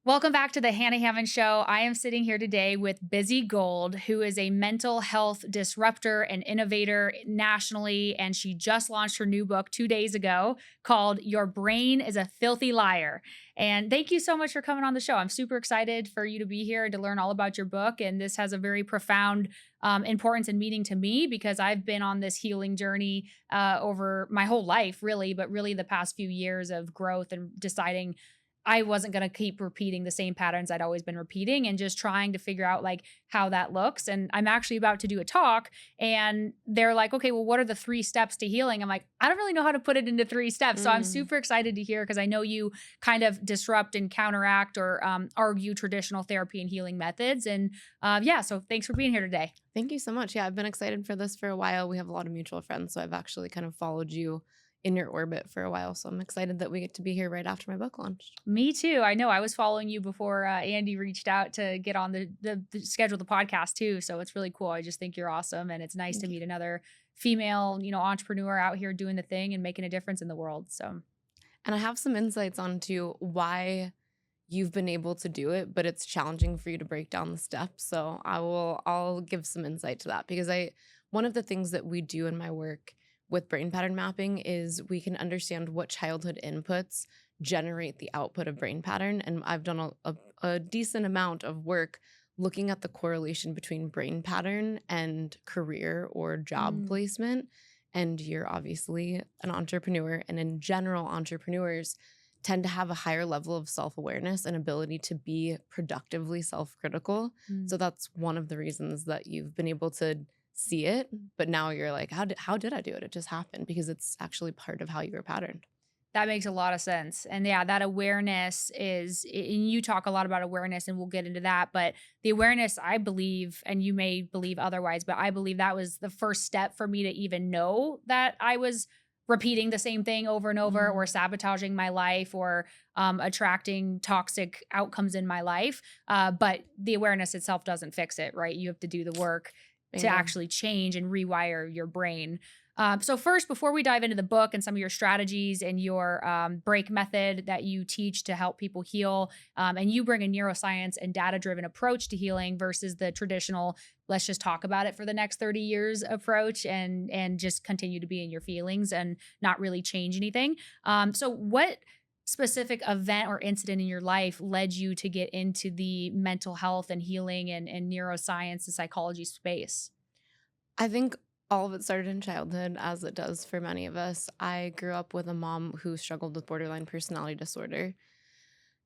Welcome back to the Hannah Hammond Show. I am sitting here today with Bizzie Gold, who is a mental health disruptor and innovator nationally. And she just launched her new book 2 days ago called Your Brain is a Filthy Liar. And thank you so much for coming on the show. I'm super excited for you to be here and to learn all about your book. And this has a very profound importance and meaning to me because I've been on this healing journey over my whole life, really, but really the past few years of growth and deciding I wasn't going to keep repeating the same patterns I'd always been repeating and just trying to figure out like how that looks. And I'm actually about to do a talk and they're like, okay, well, what are the 3 steps to healing? I'm like, I don't really know how to put it into 3 steps. So I'm Mm. super excited to hear because I know you kind of disrupt and counteract or argue traditional therapy and healing methods. And yeah, so thanks for being here today. Thank you so much. Yeah, I've been excited for this for a while. We have a lot of mutual friends, so I've actually kind of followed you in your orbit for a while. So I'm excited that we get to be here right after my book launched. Me too. I know I was following you before Andy reached out to get on the schedule the podcast too. So it's really cool. I just think you're awesome, and it's nice to Thank you. meet another female, entrepreneur out here doing the thing and making a difference in the world. So And I have some insights onto why you've been able to do it, but it's challenging for you to break down the steps. So I'll give some insight to that because I one of the things that we do in my work with brain pattern mapping is we can understand what childhood inputs generate the output of brain pattern. And I've done a decent amount of work looking at the correlation between brain pattern and career or job mm, placement. And you're obviously an entrepreneur, and in general, entrepreneurs tend to have a higher level of self-awareness and ability to be productively self-critical. mm. So that's one of the reasons that you've been able to see it, but now you're like, how did I do it? It just happened because it's actually part of how you were patterned. That makes a lot of sense. And yeah, that awareness and you talk a lot about awareness and we'll get into that. But the awareness, I believe, and you may believe otherwise, but I believe that was the first step for me to even know that I was repeating the same thing over and over or Mm. sabotaging my life or attracting toxic outcomes in my life. But the awareness itself doesn't fix it, right? You have to do the work to Bingo. actually change and rewire your brain. So first, before we dive into the book and some of your strategies and your break method that you teach to help people heal, and you bring a neuroscience and data-driven approach to healing versus the traditional, let's just talk about it for the next 30 years approach and just continue to be in your feelings and not really change anything. So what specific event or incident in your life led you to get into the mental health and healing and neuroscience and psychology space? I think all of it started in childhood, as it does for many of us. I grew up with a mom who struggled with borderline personality disorder.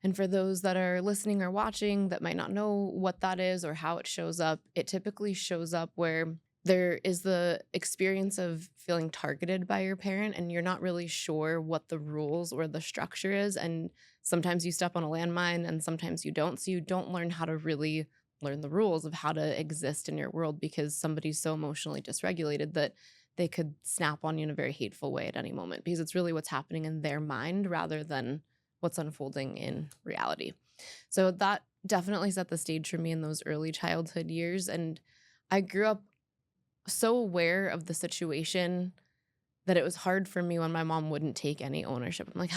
And for those that are listening or watching that might not know what that is or how it shows up, it typically shows up where there is the experience of feeling targeted by your parent and you're not really sure what the rules or the structure is. And sometimes you step on a landmine and sometimes you don't. So you don't learn how to really learn the rules of how to exist in your world because somebody's so emotionally dysregulated that they could snap on you in a very hateful way at any moment because it's really what's happening in their mind rather than what's unfolding in reality. So that definitely set the stage for me in those early childhood years. And I grew up so aware of the situation that it was hard for me when my mom wouldn't take any ownership. I'm like, Mhm.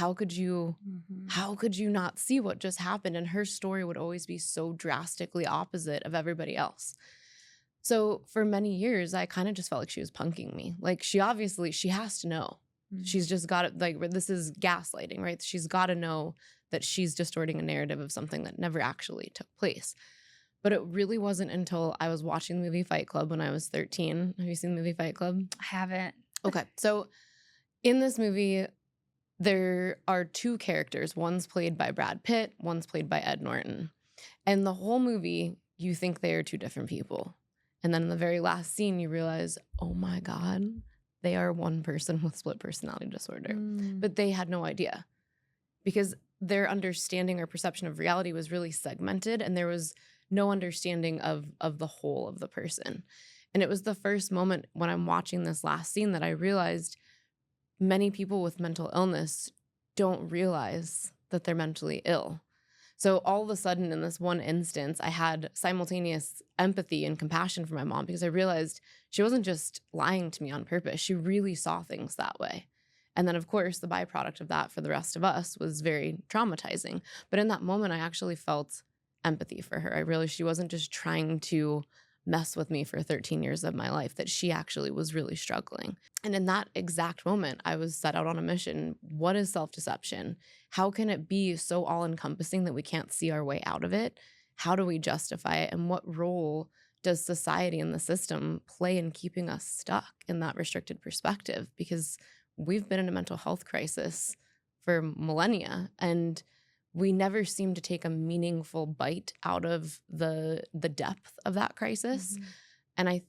how could you not see what just happened? And her story would always be so drastically opposite of everybody else. So for many years, I kind of just felt like she was punking me. Like she has to know. Mm. She's just got it. Like this is gaslighting, right? She's got to know that she's distorting a narrative of something that never actually took place. But it really wasn't until I was watching the movie Fight Club when I was 13. Have you seen the movie Fight Club? I haven't. Okay. So in this movie, there are 2 characters. One's played by Brad Pitt, one's played by Ed Norton. And the whole movie, you think they are 2 different people. And then in the very last scene, you realize, oh my God, they are one person with split personality disorder. Mm. But they had no idea because their understanding or perception of reality was really segmented and there was no understanding of the whole of the person. And it was the first moment when I'm watching this last scene that I realized many people with mental illness don't realize that they're mentally ill. So all of a sudden in this one instance, I had simultaneous empathy and compassion for my mom because I realized she wasn't just lying to me on purpose. She really saw things that way. And then, of course, the byproduct of that for the rest of us was very traumatizing. But in that moment, I actually felt empathy for her. I realized she wasn't just trying to mess with me for 13 years of my life, that she actually was really struggling. And in that exact moment, I was set out on a mission. What is self deception? How can it be so all encompassing that we can't see our way out of it? How do we justify it? And what role does society and the system play in keeping us stuck in that restricted perspective? Because we've been in a mental health crisis for millennia, and we never seem to take a meaningful bite out of the depth of that crisis. Mhm. And I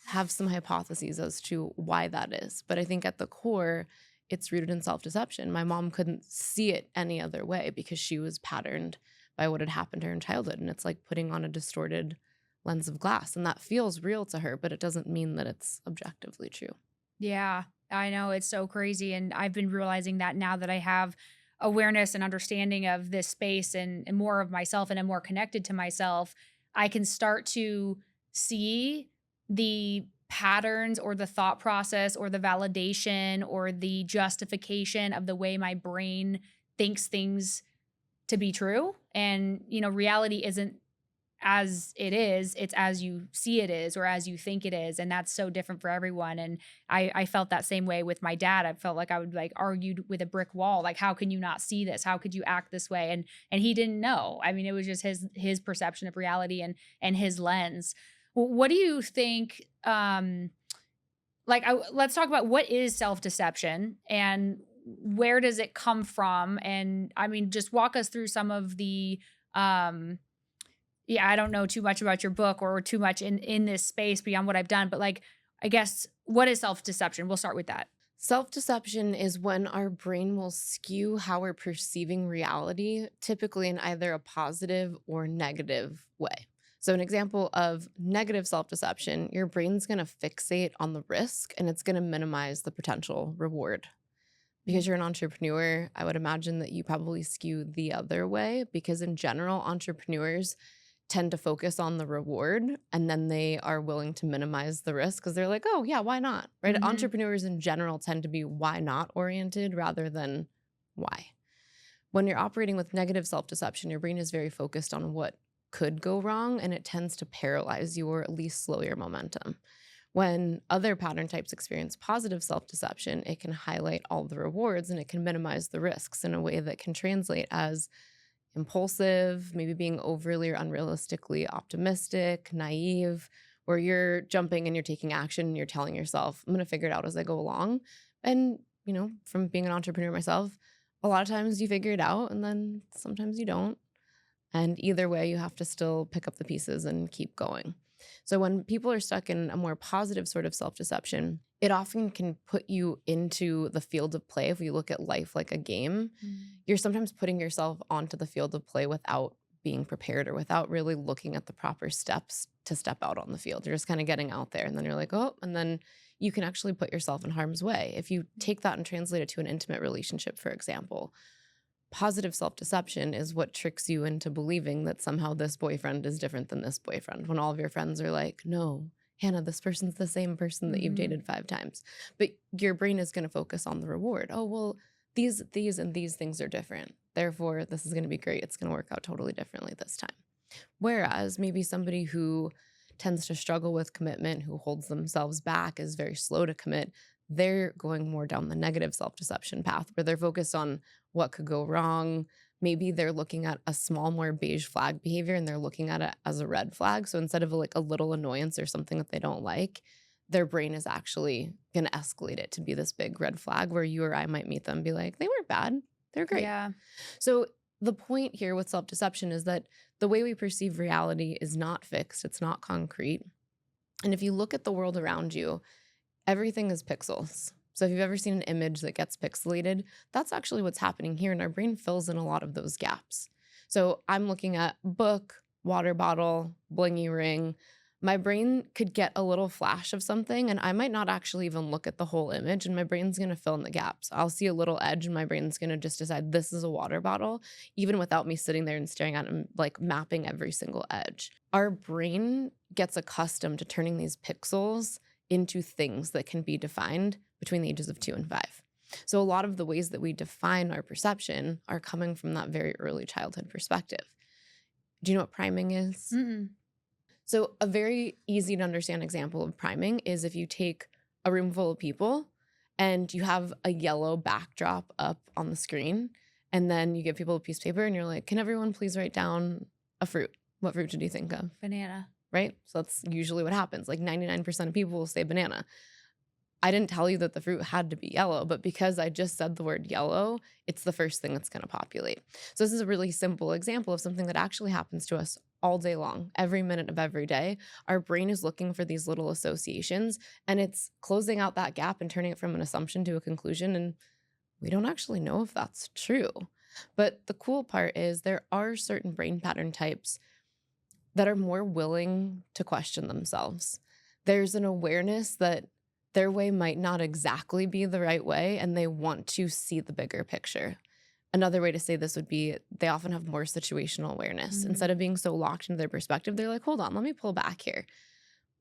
have some hypotheses as to why that is. But I think at the core, it's rooted in self-deception. My mom couldn't see it any other way because she was patterned by what had happened to her in childhood. And it's like putting on a distorted lens of glass. And that feels real to her, but it doesn't mean that it's objectively true. Yeah, I know it's so crazy. And I've been realizing that now that I have awareness and understanding of this space and more of myself and I'm more connected to myself, I can start to see the patterns or the thought process or the validation or the justification of the way my brain thinks things to be true. And, reality isn't as it is, it's as you see it is or as you think it is. And that's so different for everyone. And I felt that same way with my dad. I felt like I would like argued with a brick wall. Like, how can you not see this? How could you act this way? And he didn't know. I mean, it was just his perception of reality and his lens. What do you think? Let's talk about what is self-deception and where does it come from? And I mean, just walk us through some of the yeah, I don't know too much about your book or too much in this space beyond what I've done, but like, I guess, what is self-deception? We'll start with that. Self-deception is when our brain will skew how we're perceiving reality, typically in either a positive or negative way. So, an example of negative self-deception, your brain's going to fixate on the risk and it's going to minimize the potential reward. Because you're an entrepreneur, I would imagine that you probably skew the other way because, in general, entrepreneurs tend to focus on the reward and then they are willing to minimize the risk because they're like, oh, yeah, why not? Right? Mhm. Entrepreneurs in general tend to be why not oriented rather than why. When you're operating with negative self deception, your brain is very focused on what could go wrong and it tends to paralyze you or at least slow your momentum. When other pattern types experience positive self deception, it can highlight all the rewards and it can minimize the risks in a way that can translate as impulsive, maybe being overly or unrealistically optimistic, naive, where you're jumping and you're taking action and you're telling yourself, I'm going to figure it out as I go along. And, from being an entrepreneur myself, a lot of times you figure it out and then sometimes you don't. And either way, you have to still pick up the pieces and keep going. So when people are stuck in a more positive sort of self-deception, it often can put you into the field of play. If you look at life like a game, Mm. you're sometimes putting yourself onto the field of play without being prepared or without really looking at the proper steps to step out on the field. You're just kind of getting out there and then you're like, oh, and then you can actually put yourself in harm's way. If you take that and translate it to an intimate relationship, for example, positive self-deception is what tricks you into believing that somehow this boyfriend is different than this boyfriend when all of your friends are like, no, Hannah, this person's the same person that you've Mhm. dated 5 times. But your brain is going to focus on the reward. Oh, well, these and these things are different. Therefore, this is going to be great. It's going to work out totally differently this time. Whereas maybe somebody who tends to struggle with commitment, who holds themselves back, is very slow to commit, they're going more down the negative self deception path where they're focused on what could go wrong. Maybe they're looking at a small, more beige flag behavior and they're looking at it as a red flag. So instead of like a little annoyance or something that they don't like, their brain is actually going to escalate it to be this big red flag where you or I might meet them and be like, they weren't bad. They're great. Yeah. So the point here with self deception is that the way we perceive reality is not fixed, it's not concrete. And if you look at the world around you, everything is pixels. So if you've ever seen an image that gets pixelated, that's actually what's happening here. And our brain fills in a lot of those gaps. So I'm looking at book, water bottle, blingy ring. My brain could get a little flash of something and I might not actually even look at the whole image and my brain's going to fill in the gaps. I'll see a little edge and my brain's going to just decide this is a water bottle, even without me sitting there and staring at it and like mapping every single edge. Our brain gets accustomed to turning these pixels into things that can be defined between the ages of 2 and 5. So a lot of the ways that we define our perception are coming from that very early childhood perspective. Do you know what priming is? Mm-mm. So a very easy to understand example of priming is if you take a room full of people and you have a yellow backdrop up on the screen, and then you give people a piece of paper and you're like, can everyone please write down a fruit? What fruit did you think of? Banana. Right? So that's usually what happens. Like 99% of people will say banana. I didn't tell you that the fruit had to be yellow, but because I just said the word yellow, it's the first thing that's going to populate. So this is a really simple example of something that actually happens to us all day long, every minute of every day. Our brain is looking for these little associations, and it's closing out that gap and turning it from an assumption to a conclusion. And we don't actually know if that's true. But the cool part is there are certain brain pattern types that are more willing to question themselves. There's an awareness that their way might not exactly be the right way, and they want to see the bigger picture. Another way to say this would be they often have more situational awareness. Mm. Instead of being so locked into their perspective, they're like, hold on, let me pull back here.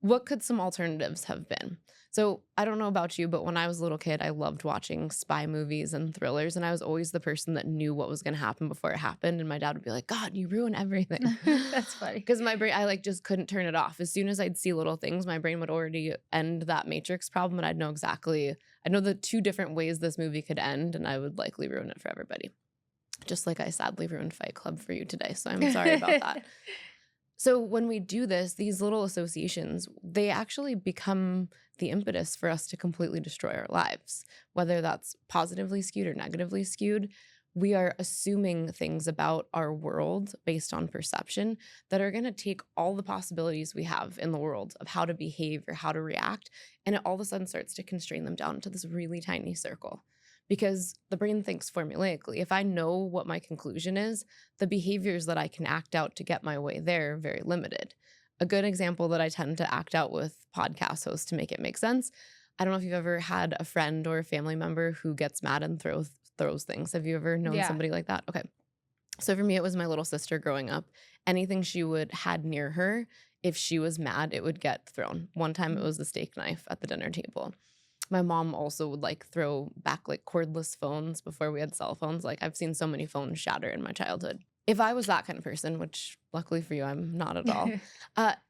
What could some alternatives have been? So I don't know about you, but when I was a little kid, I loved watching spy movies and thrillers, and I was always the person that knew what was going to happen before it happened. And my dad would be like, God, you ruin everything. That's funny. Because my brain, I like just couldn't turn it off. As soon as I'd see little things, my brain would already end that matrix problem, and I'd know exactly, I'd know the two different ways this movie could end, and I would likely ruin it for everybody. Just like I sadly ruined Fight Club for you today. So I'm sorry about that. So when we do this, these little associations, they actually become the impetus for us to completely destroy our lives, whether that's positively skewed or negatively skewed. We are assuming things about our world based on perception that are going to take all the possibilities we have in the world of how to behave or how to react, and it all of a sudden starts to constrain them down to this really tiny circle. Because the brain thinks formulaically. If I know what my conclusion is, the behaviors that I can act out to get my way there are very limited. A good example that I tend to act out with podcast hosts to make it make sense. I don't know if you've ever had a friend or a family member who gets mad and throws things. Have you ever known Yeah. somebody like that? Okay. So for me, it was my little sister growing up. Anything she would had near her, if she was mad, it would get thrown. One time it was the steak knife at the dinner table. My mom also would like throw back like cordless phones before we had cell phones. Like I've seen so many phones shatter in my childhood. If I was that kind of person, which luckily for you, I'm not at all.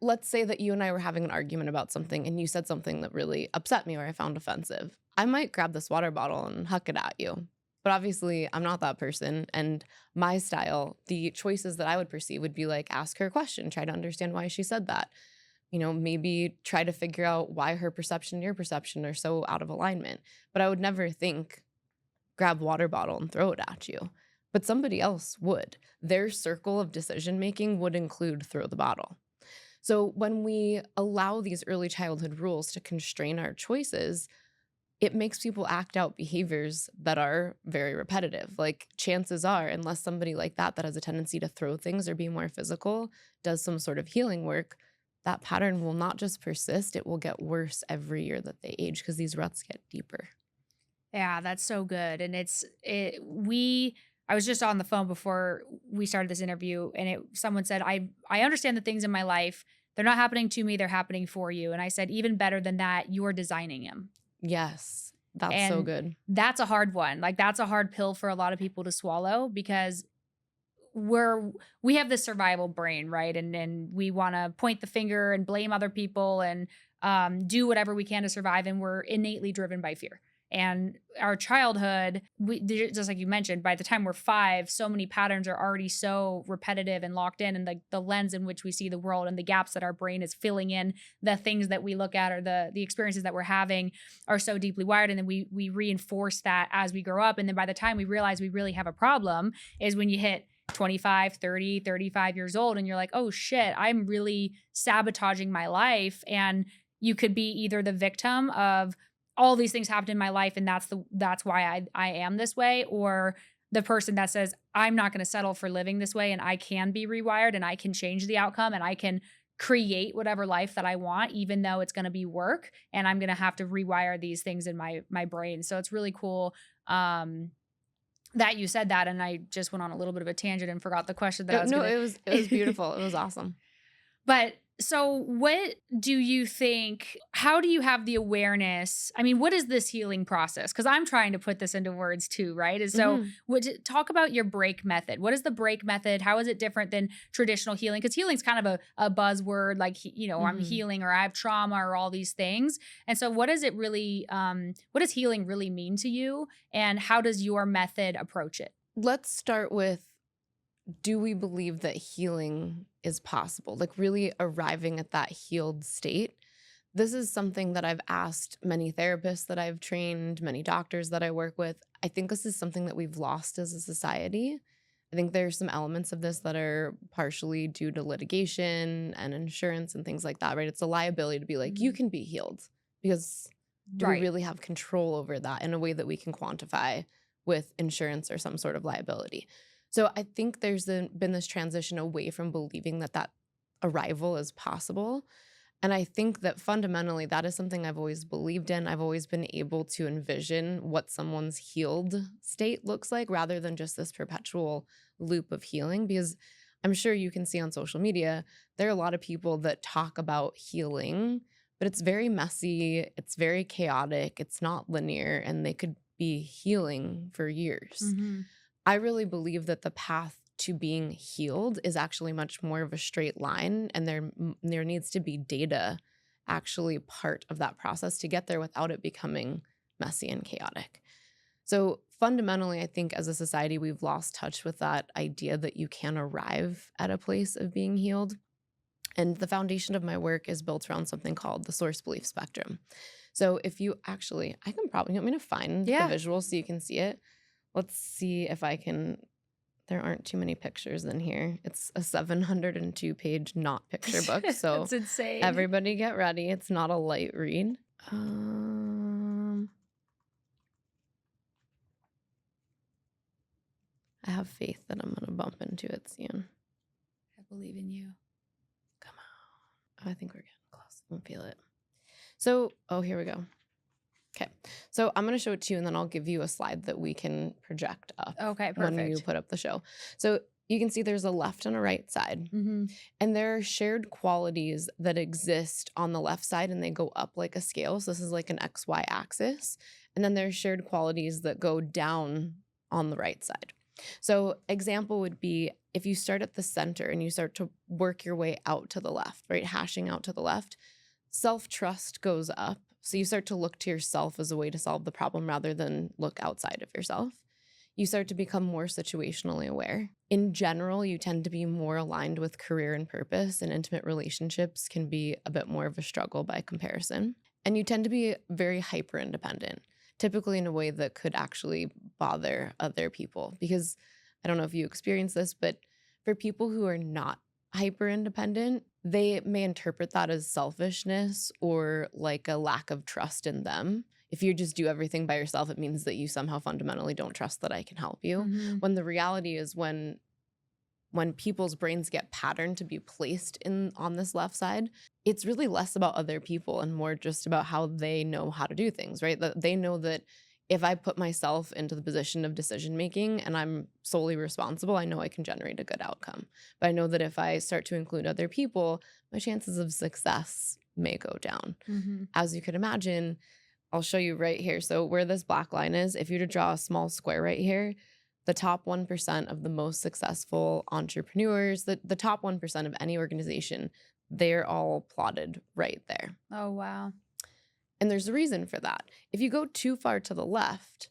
Let's say that you and I were having an argument about something and you said something that really upset me or I found offensive. I might grab this water bottle and huck it at you. But obviously, I'm not that person. And my style, the choices that I would perceive would be like, ask her a question, try to understand why she said that. Maybe try to figure out why her perception and your perception are so out of alignment. But I would never think, grab water bottle and throw it at you. But somebody else would. Their circle of decision making would include throw the bottle. So when we allow these early childhood rules to constrain our choices, it makes people act out behaviors that are very repetitive. Like chances are, unless somebody like that has a tendency to throw things or be more physical, does some sort of healing work, that pattern will not just persist, it will get worse every year that they age because these ruts get deeper. Yeah, that's so good. And I was just on the phone before we started this interview, and someone said, I understand the things in my life. They're not happening to me, they're happening for you. And I said, even better than that, you're designing them. Yes, that's so And good. that's a hard one. Like that's a hard pill for a lot of people to swallow because we have this survival brain, right? And we want to point the finger and blame other people and do whatever we can to survive. And we're innately driven by fear. And our childhood, just like you mentioned, by the time we're 5, so many patterns are already so repetitive and locked in, and the lens in which we see the world and the gaps that our brain is filling in, the things that we look at or the experiences that we're having are so deeply wired. And then we reinforce that as we grow up. And then by the time we realize we really have a problem is when you hit 25, 30, 35 years old and you're like, oh shit, I'm really sabotaging my life. And you could be either the victim of all these things happened in my life and that's why I am this way, or the person that says, I'm not going to settle for living this way and I can be rewired and I can change the outcome and I can create whatever life that I want, even though it's going to be work and I'm going to have to rewire these things in my brain. So it's really cool that you said that, and I just went on a little bit of a tangent and forgot the question that I was No, gonna it was beautiful. It was awesome. But So, what do you think? How do you have the awareness? I mean, what is this healing process? Because I'm trying to put this into words too, right? And so, Mhm. talk about your break method. What is the break method? How is it different than traditional healing? Because healing's kind of a buzzword, like I'm Mhm. healing or I have trauma or all these things. And so, what does it really? What does healing really mean to you? And how does your method approach it? Let's start with, do we believe that healing is possible? Like really arriving at that healed state. This is something that I've asked many therapists that I've trained, many doctors that I work with. I think this is something that we've lost as a society. I think there's some elements of this that are partially due to litigation and insurance and things like that, right? It's a liability to be like, you Mhm. can be healed, because do we Right. really have control over that in a way that we can quantify with insurance or some sort of liability? So I think been this transition away from believing that that arrival is possible. And I think that fundamentally, that is something I've always believed in. I've always been able to envision what someone's healed state looks like rather than just this perpetual loop of healing. Because I'm sure you can see on social media, there are a lot of people that talk about healing, but it's very messy, it's very chaotic, it's not linear, and they could be healing for years. Mhm. I really believe that the path to being healed is actually much more of a straight line, and there needs to be data actually part of that process to get there without it becoming messy and chaotic. So fundamentally, I think as a society, we've lost touch with that idea that you can arrive at a place of being healed. And the foundation of my work is built around something called the source belief spectrum. So if you actually, I can probably, you want me to find the Yeah. visual so you can see it? Let's see if I can. There aren't too many pictures in here. It's a 702-page not picture book. So That's insane. everybody get ready. It's not a light read. Um, I have faith that I'm going to bump into it soon. I believe in you. Come on. I think we're getting close. I can feel it. So, oh, here we go. Okay. So I'm going to show it to you, and then I'll give you a slide that we can project up Okay, when you perfect. put up the show. So you can see there's a left and a right side. Mhm. And there are shared qualities that exist on the left side, and they go up like a scale. So this is like an XY axis. And then there's shared qualities that go down on the right side. So example would be if you start at the center and you start to work your way out to the left, right? Hashing out to the left, self-trust goes up. So you start to look to yourself as a way to solve the problem rather than look outside of yourself. You start to become more situationally aware. In general, you tend to be more aligned with career and purpose, and intimate relationships can be a bit more of a struggle by comparison. And you tend to be very hyper independent, typically in a way that could actually bother other people. Because I don't know if you experience this, but for people who are not hyper independent, they may interpret that as selfishness or like a lack of trust in them. If you just do everything by yourself, it means that you somehow fundamentally don't trust that I can help you. Mhm. When the reality is when people's brains get patterned to be placed in on this left side, it's really less about other people and more just about how they know how to do things, right? That they know that if I put myself into the position of decision making and I'm solely responsible, I know I can generate a good outcome. But I know that if I start to include other people, my chances of success may go down. Mhm. As you could imagine, I'll show you right here. So where this black line is, if you were to draw a small square right here, the top 1% of the most successful entrepreneurs, the top 1% of any organization, they're all plotted right there. Oh, wow. And there's a reason for that. If you go too far to the left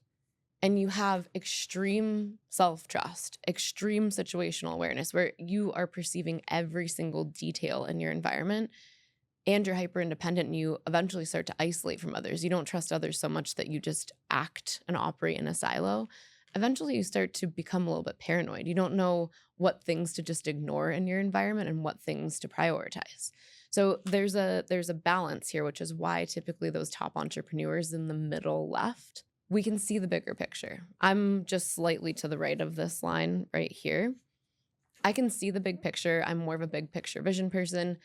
and you have extreme self-trust, extreme situational awareness, where you are perceiving every single detail in your environment, and you're hyper independent and you eventually start to isolate from others. You don't trust others so much that you just act and operate in a silo. Eventually you start to become a little bit paranoid. You don't know what things to just ignore in your environment and what things to prioritize. So there's a balance here, which is why typically those top entrepreneurs in the middle left, we can see the bigger picture. I'm just slightly to the right of this line right here. I can see the big picture. I'm more of a big picture vision person,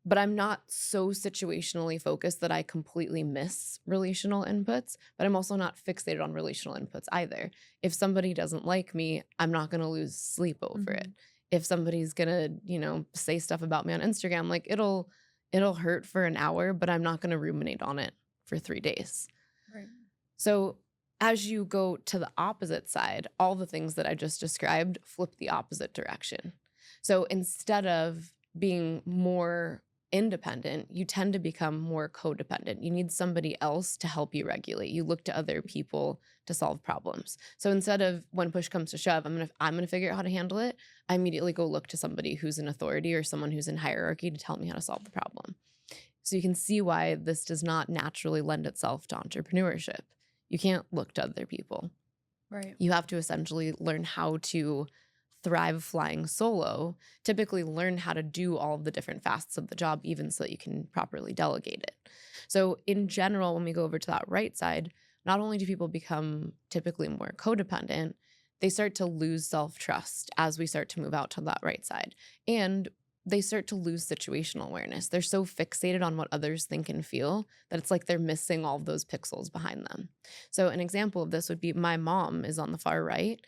but I'm not so situationally focused that I completely miss relational inputs, but I'm also not fixated on relational inputs either. If somebody doesn't like me, I'm not going to lose sleep over it. Mhm. If somebody's going to, say stuff about me on Instagram, like It'll hurt for an hour, but I'm not going to ruminate on it for 3 days. Right. So as you go to the opposite side, all the things that I just described flip the opposite direction. So instead of being more independent, you tend to become more codependent. You need somebody else to help you regulate. You look to other people to solve problems. So instead of when push comes to shove, I'm gonna figure out how to handle it, I immediately go look to somebody who's in authority or someone who's in hierarchy to tell me how to solve the problem. So you can see why this does not naturally lend itself to entrepreneurship. You can't look to other people. Right. You have to essentially learn how to thrive flying solo, typically learn how to do all of the different facets of the job, even so that you can properly delegate it. So in general, when we go over to that right side, not only do people become typically more codependent, they start to lose self-trust as we start to move out to that right side. And they start to lose situational awareness. They're so fixated on what others think and feel that it's like they're missing all of those pixels behind them. So an example of this would be my mom is on the far right.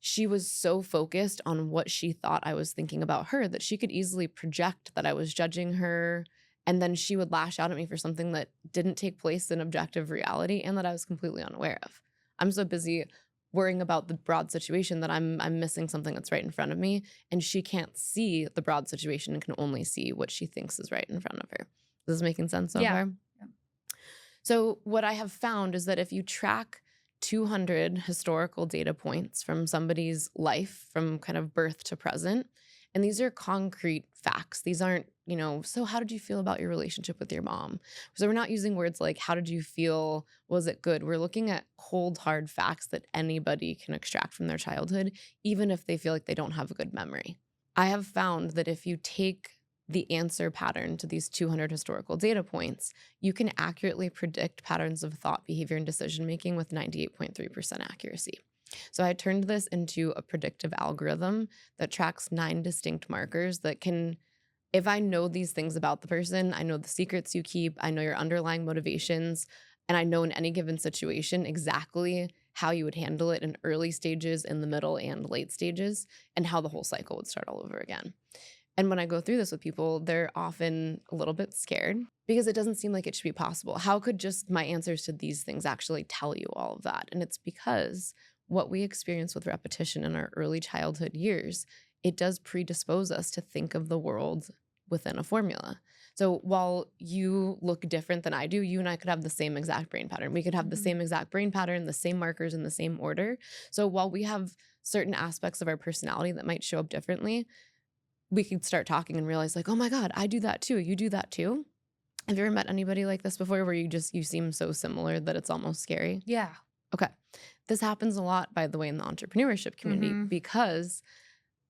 She was so focused on what she thought I was thinking about her that she could easily project that I was judging her. And then she would lash out at me for something that didn't take place in objective reality and that I was completely unaware of. I'm so busy worrying about the broad situation that I'm missing something that's right in front of me. And she can't see the broad situation and can only see what she thinks is right in front of her. This is making sense so far? Yeah. So what I have found is that if you track 200 historical data points from somebody's life from kind of birth to present, and these are concrete facts. These aren't, so how did you feel about your relationship with your mom? So we're not using words like, how did you feel? Was it good? We're looking at cold, hard facts that anybody can extract from their childhood, even if they feel like they don't have a good memory. I have found that if you take the answer pattern to these 200 historical data points, you can accurately predict patterns of thought, behavior, and decision-making with 98.3% accuracy. So I turned this into a predictive algorithm that tracks 9 distinct markers that can, if I know these things about the person, I know the secrets you keep, I know your underlying motivations, and I know in any given situation exactly how you would handle it in early stages, in the middle, and late stages, and how the whole cycle would start all over again. And when I go through this with people, they're often a little bit scared because it doesn't seem like it should be possible. How could just my answers to these things actually tell you all of that? And it's because what we experience with repetition in our early childhood years, it does predispose us to think of the world within a formula. So while you look different than I do, you and I could have the same exact brain pattern. We could have the same exact brain pattern, the same markers in the same order. So while we have certain aspects of our personality that might show up differently, we could start talking and realize like, oh my God, I do that too. You do that too. Have you ever met anybody like this before where you seem so similar that it's almost scary? Yeah. Okay. This happens a lot, by the way, in the entrepreneurship community because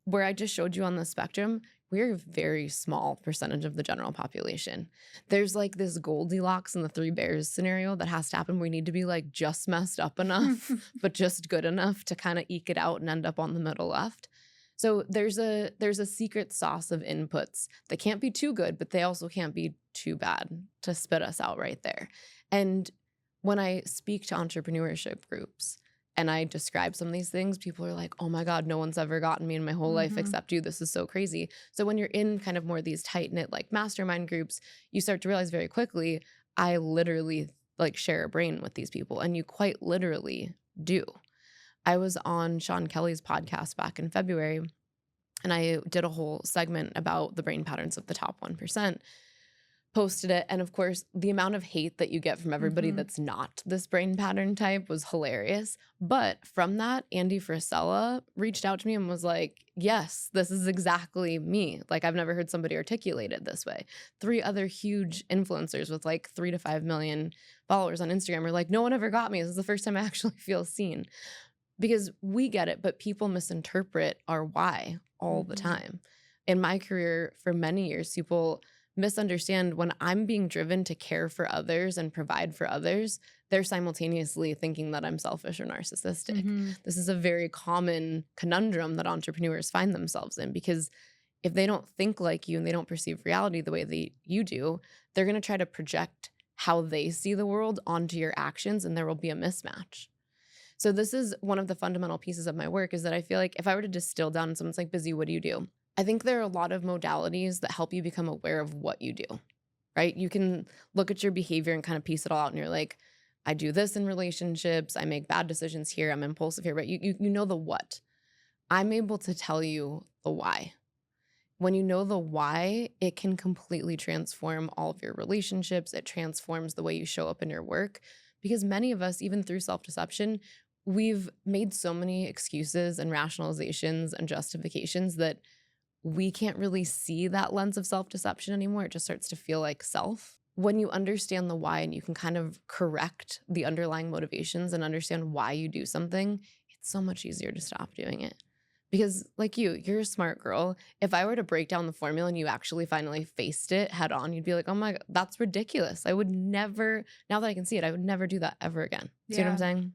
where I just showed you on the spectrum, we're a very small percentage of the general population. There's like this Goldilocks and the Three Bears scenario that has to happen. We need to be like just messed up enough, but just good enough to kind of eke it out and end up on the middle left. So there's a secret sauce of inputs that can't be too good, but they also can't be too bad to spit us out right there. And when I speak to entrepreneurship groups and I describe some of these things, people are like, oh my God, no one's ever gotten me in my whole life except you. This is so crazy. So when you're in kind of more of these tight-knit like mastermind groups, you start to realize very quickly, I literally like share a brain with these people, and you quite literally do. I was on Sean Kelly's podcast back in February, and I did a whole segment about the brain patterns of the top 1%, posted it. And of course, the amount of hate that you get from everybody that's not this brain pattern type was hilarious. But from that, Andy Frisella reached out to me and was like, yes, this is exactly me. Like, I've never heard somebody articulate it this way. 3 other huge influencers with like 3 to 5 million followers on Instagram were like, no one ever got me. This is the first time I actually feel seen. Because we get it, but people misinterpret our why all the time. In my career, for many years, people misunderstand when I'm being driven to care for others and provide for others, they're simultaneously thinking that I'm selfish or narcissistic. This is a very common conundrum that entrepreneurs find themselves in, because if they don't think like you and they don't perceive reality the way you do, they're going to try to project how they see the world onto your actions, and there will be a mismatch. So this is one of the fundamental pieces of my work, is that I feel like if I were to distill down and someone's like, Bizzie, what do you do? I think there are a lot of modalities that help you become aware of what you do. right? You can look at your behavior and kind of piece it all out, and you're like, I do this in relationships, I make bad decisions here, I'm impulsive here, right? You know the what. I'm able to tell you the why. When you know the why, it can completely transform all of your relationships. It transforms the way you show up in your work. Because many of us, even through self-deception, we've made so many excuses and rationalizations and justifications that we can't really see that lens of self-deception anymore. It just starts to feel like self. When you understand the why and you can kind of correct the underlying motivations and understand why you do something, it's so much easier to stop doing it. Because like you're a smart girl. If I were to break down the formula and you actually finally faced it head on, you'd be like, oh my God, that's ridiculous. I would never, now that I can see it, I would never do that ever again. See what I'm Yeah. saying?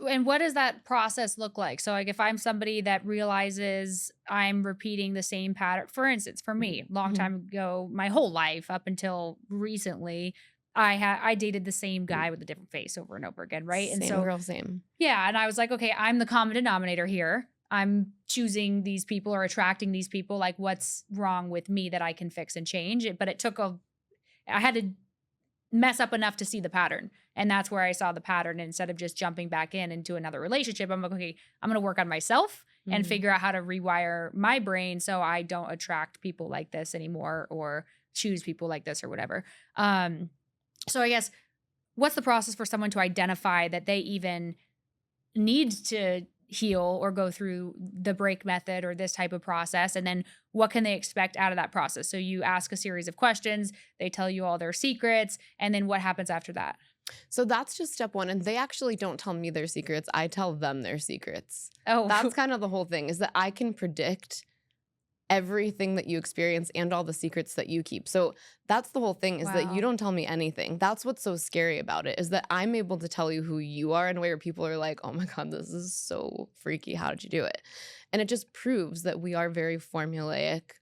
And what does that process look like? So, like, if I'm somebody that realizes I'm repeating the same pattern, for instance, for me, long Mhm. time ago, my whole life up until recently, I dated the same guy with a different face over and over again, right? And Same so, girl, same. yeah, and I was like, okay, I'm the common denominator here. I'm choosing these people or attracting these people. Like, what's wrong with me that I can fix and change? But it took I had to mess up enough to see the pattern. And that's where I saw the pattern. And instead of just jumping back into another relationship, I'm like, okay, I'm going to work on myself and Mhm. figure out how to rewire my brain so I don't attract people like this anymore or choose people like this or whatever. So I guess what's the process for someone to identify that they even need to heal or go through the break method or this type of process, and then what can they expect out of that process? So you ask a series of questions, they tell you all their secrets, and then what happens after that? So that's just step one. And they actually don't tell me their secrets. I tell them their secrets. That's Oh. kind of the whole thing, is that I can predict everything that you experience and all the secrets that you keep. So that's the whole thing, is that you Wow. don't tell me anything. That's what's so scary about it, is that I'm able to tell you who you are in a way where people are like, oh my God, this is so freaky. How did you do it? And it just proves that we are very formulaic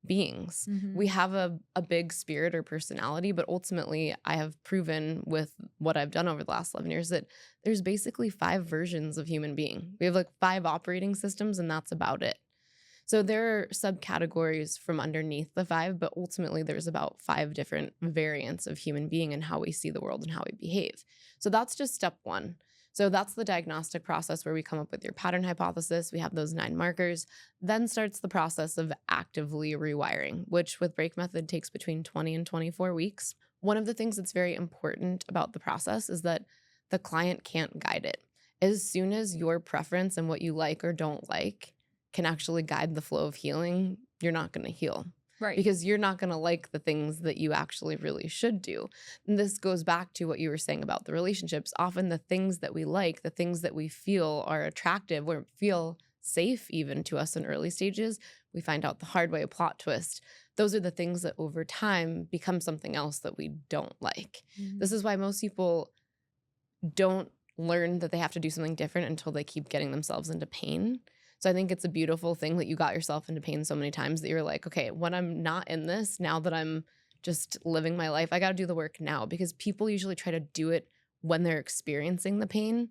beings. We Mhm. have a big spirit or personality, but ultimately I have proven with what I've done over the last 11 years that there's basically 5 versions of human being. We have like 5 operating systems, and that's about it. So there are subcategories from underneath the 5, but ultimately there's about 5 different variants of human being and how we see the world and how we behave. So that's just step one. So that's the diagnostic process where we come up with your pattern hypothesis. We have those 9 markers. Then starts the process of actively rewiring, which with break method takes between 20 and 24 weeks. One of the things that's very important about the process is that the client can't guide it. As soon as your preference and what you like or don't like can actually guide the flow of healing, you're not going to heal, Right. because you're not going to like the things that you actually really should do. And this goes back to what you were saying about the relationships. Often the things that we like, the things that we feel are attractive or feel safe even to us in early stages, we find out the hard way, a plot twist. Those are the things that over time become something else that we don't like. This Mhm. is why most people don't learn that they have to do something different until they keep getting themselves into pain. So I think it's a beautiful thing that you got yourself into pain so many times that you're like, okay, when I'm not in this, now that I'm just living my life, I got to do the work now, because people usually try to do it when they're experiencing the pain.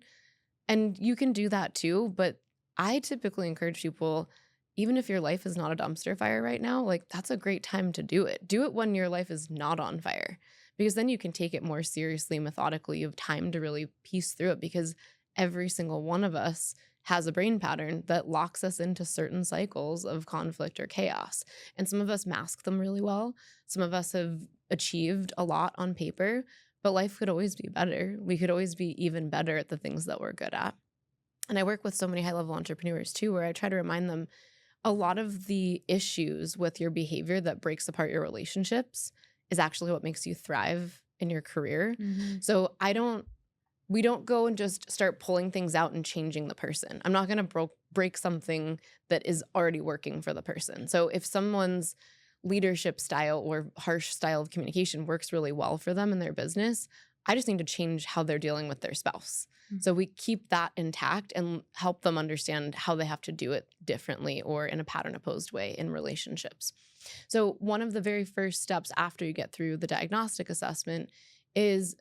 And you can do that too. But I typically encourage people, even if your life is not a dumpster fire right now, like that's a great time to do it. Do it when your life is not on fire, because then you can take it more seriously, methodically. You have time to really piece through it, because every single one of us has a brain pattern that locks us into certain cycles of conflict or chaos. And some of us mask them really well. Some of us have achieved a lot on paper, but life could always be better. We could always be even better at the things that we're good at. And I work with so many high level entrepreneurs too, where I try to remind them a lot of the issues with your behavior that breaks apart your relationships is actually what makes you thrive in your career. Mhm. So we don't go and just start pulling things out and changing the person. I'm not going to break something that is already working for the person. So if someone's leadership style or harsh style of communication works really well for them in their business, I just need to change how they're dealing with their spouse. Mhm. So we keep that intact and help them understand how they have to do it differently or in a pattern opposed way in relationships. So one of the very first steps after you get through the diagnostic assessment is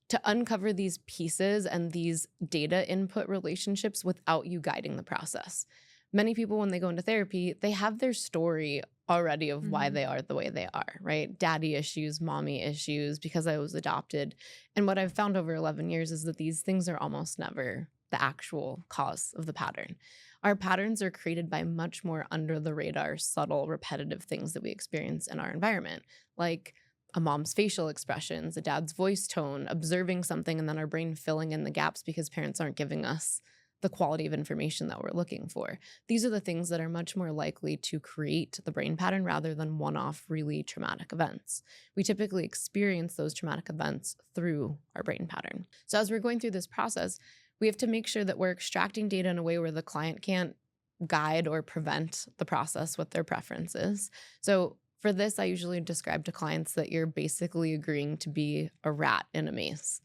to uncover these pieces and these data input relationships without you guiding the process. Many people, when they go into therapy, they have their story already of why Mhm. they are the way they are, right? Daddy issues, mommy issues, because I was adopted. And what I've found over 11 years is that these things are almost never the actual cause of the pattern. Our patterns are created by much more under the radar, subtle, repetitive things that we experience in our environment, like a mom's facial expressions, a dad's voice tone, observing something, and then our brain filling in the gaps because parents aren't giving us the quality of information that we're looking for. These are the things that are much more likely to create the brain pattern rather than one off, really traumatic events. We typically experience those traumatic events through our brain pattern. So, as we're going through this process, we have to make sure that we're extracting data in a way where the client can't guide or prevent the process with their preferences. So, for this, I usually describe to clients that you're basically agreeing to be a rat in a maze.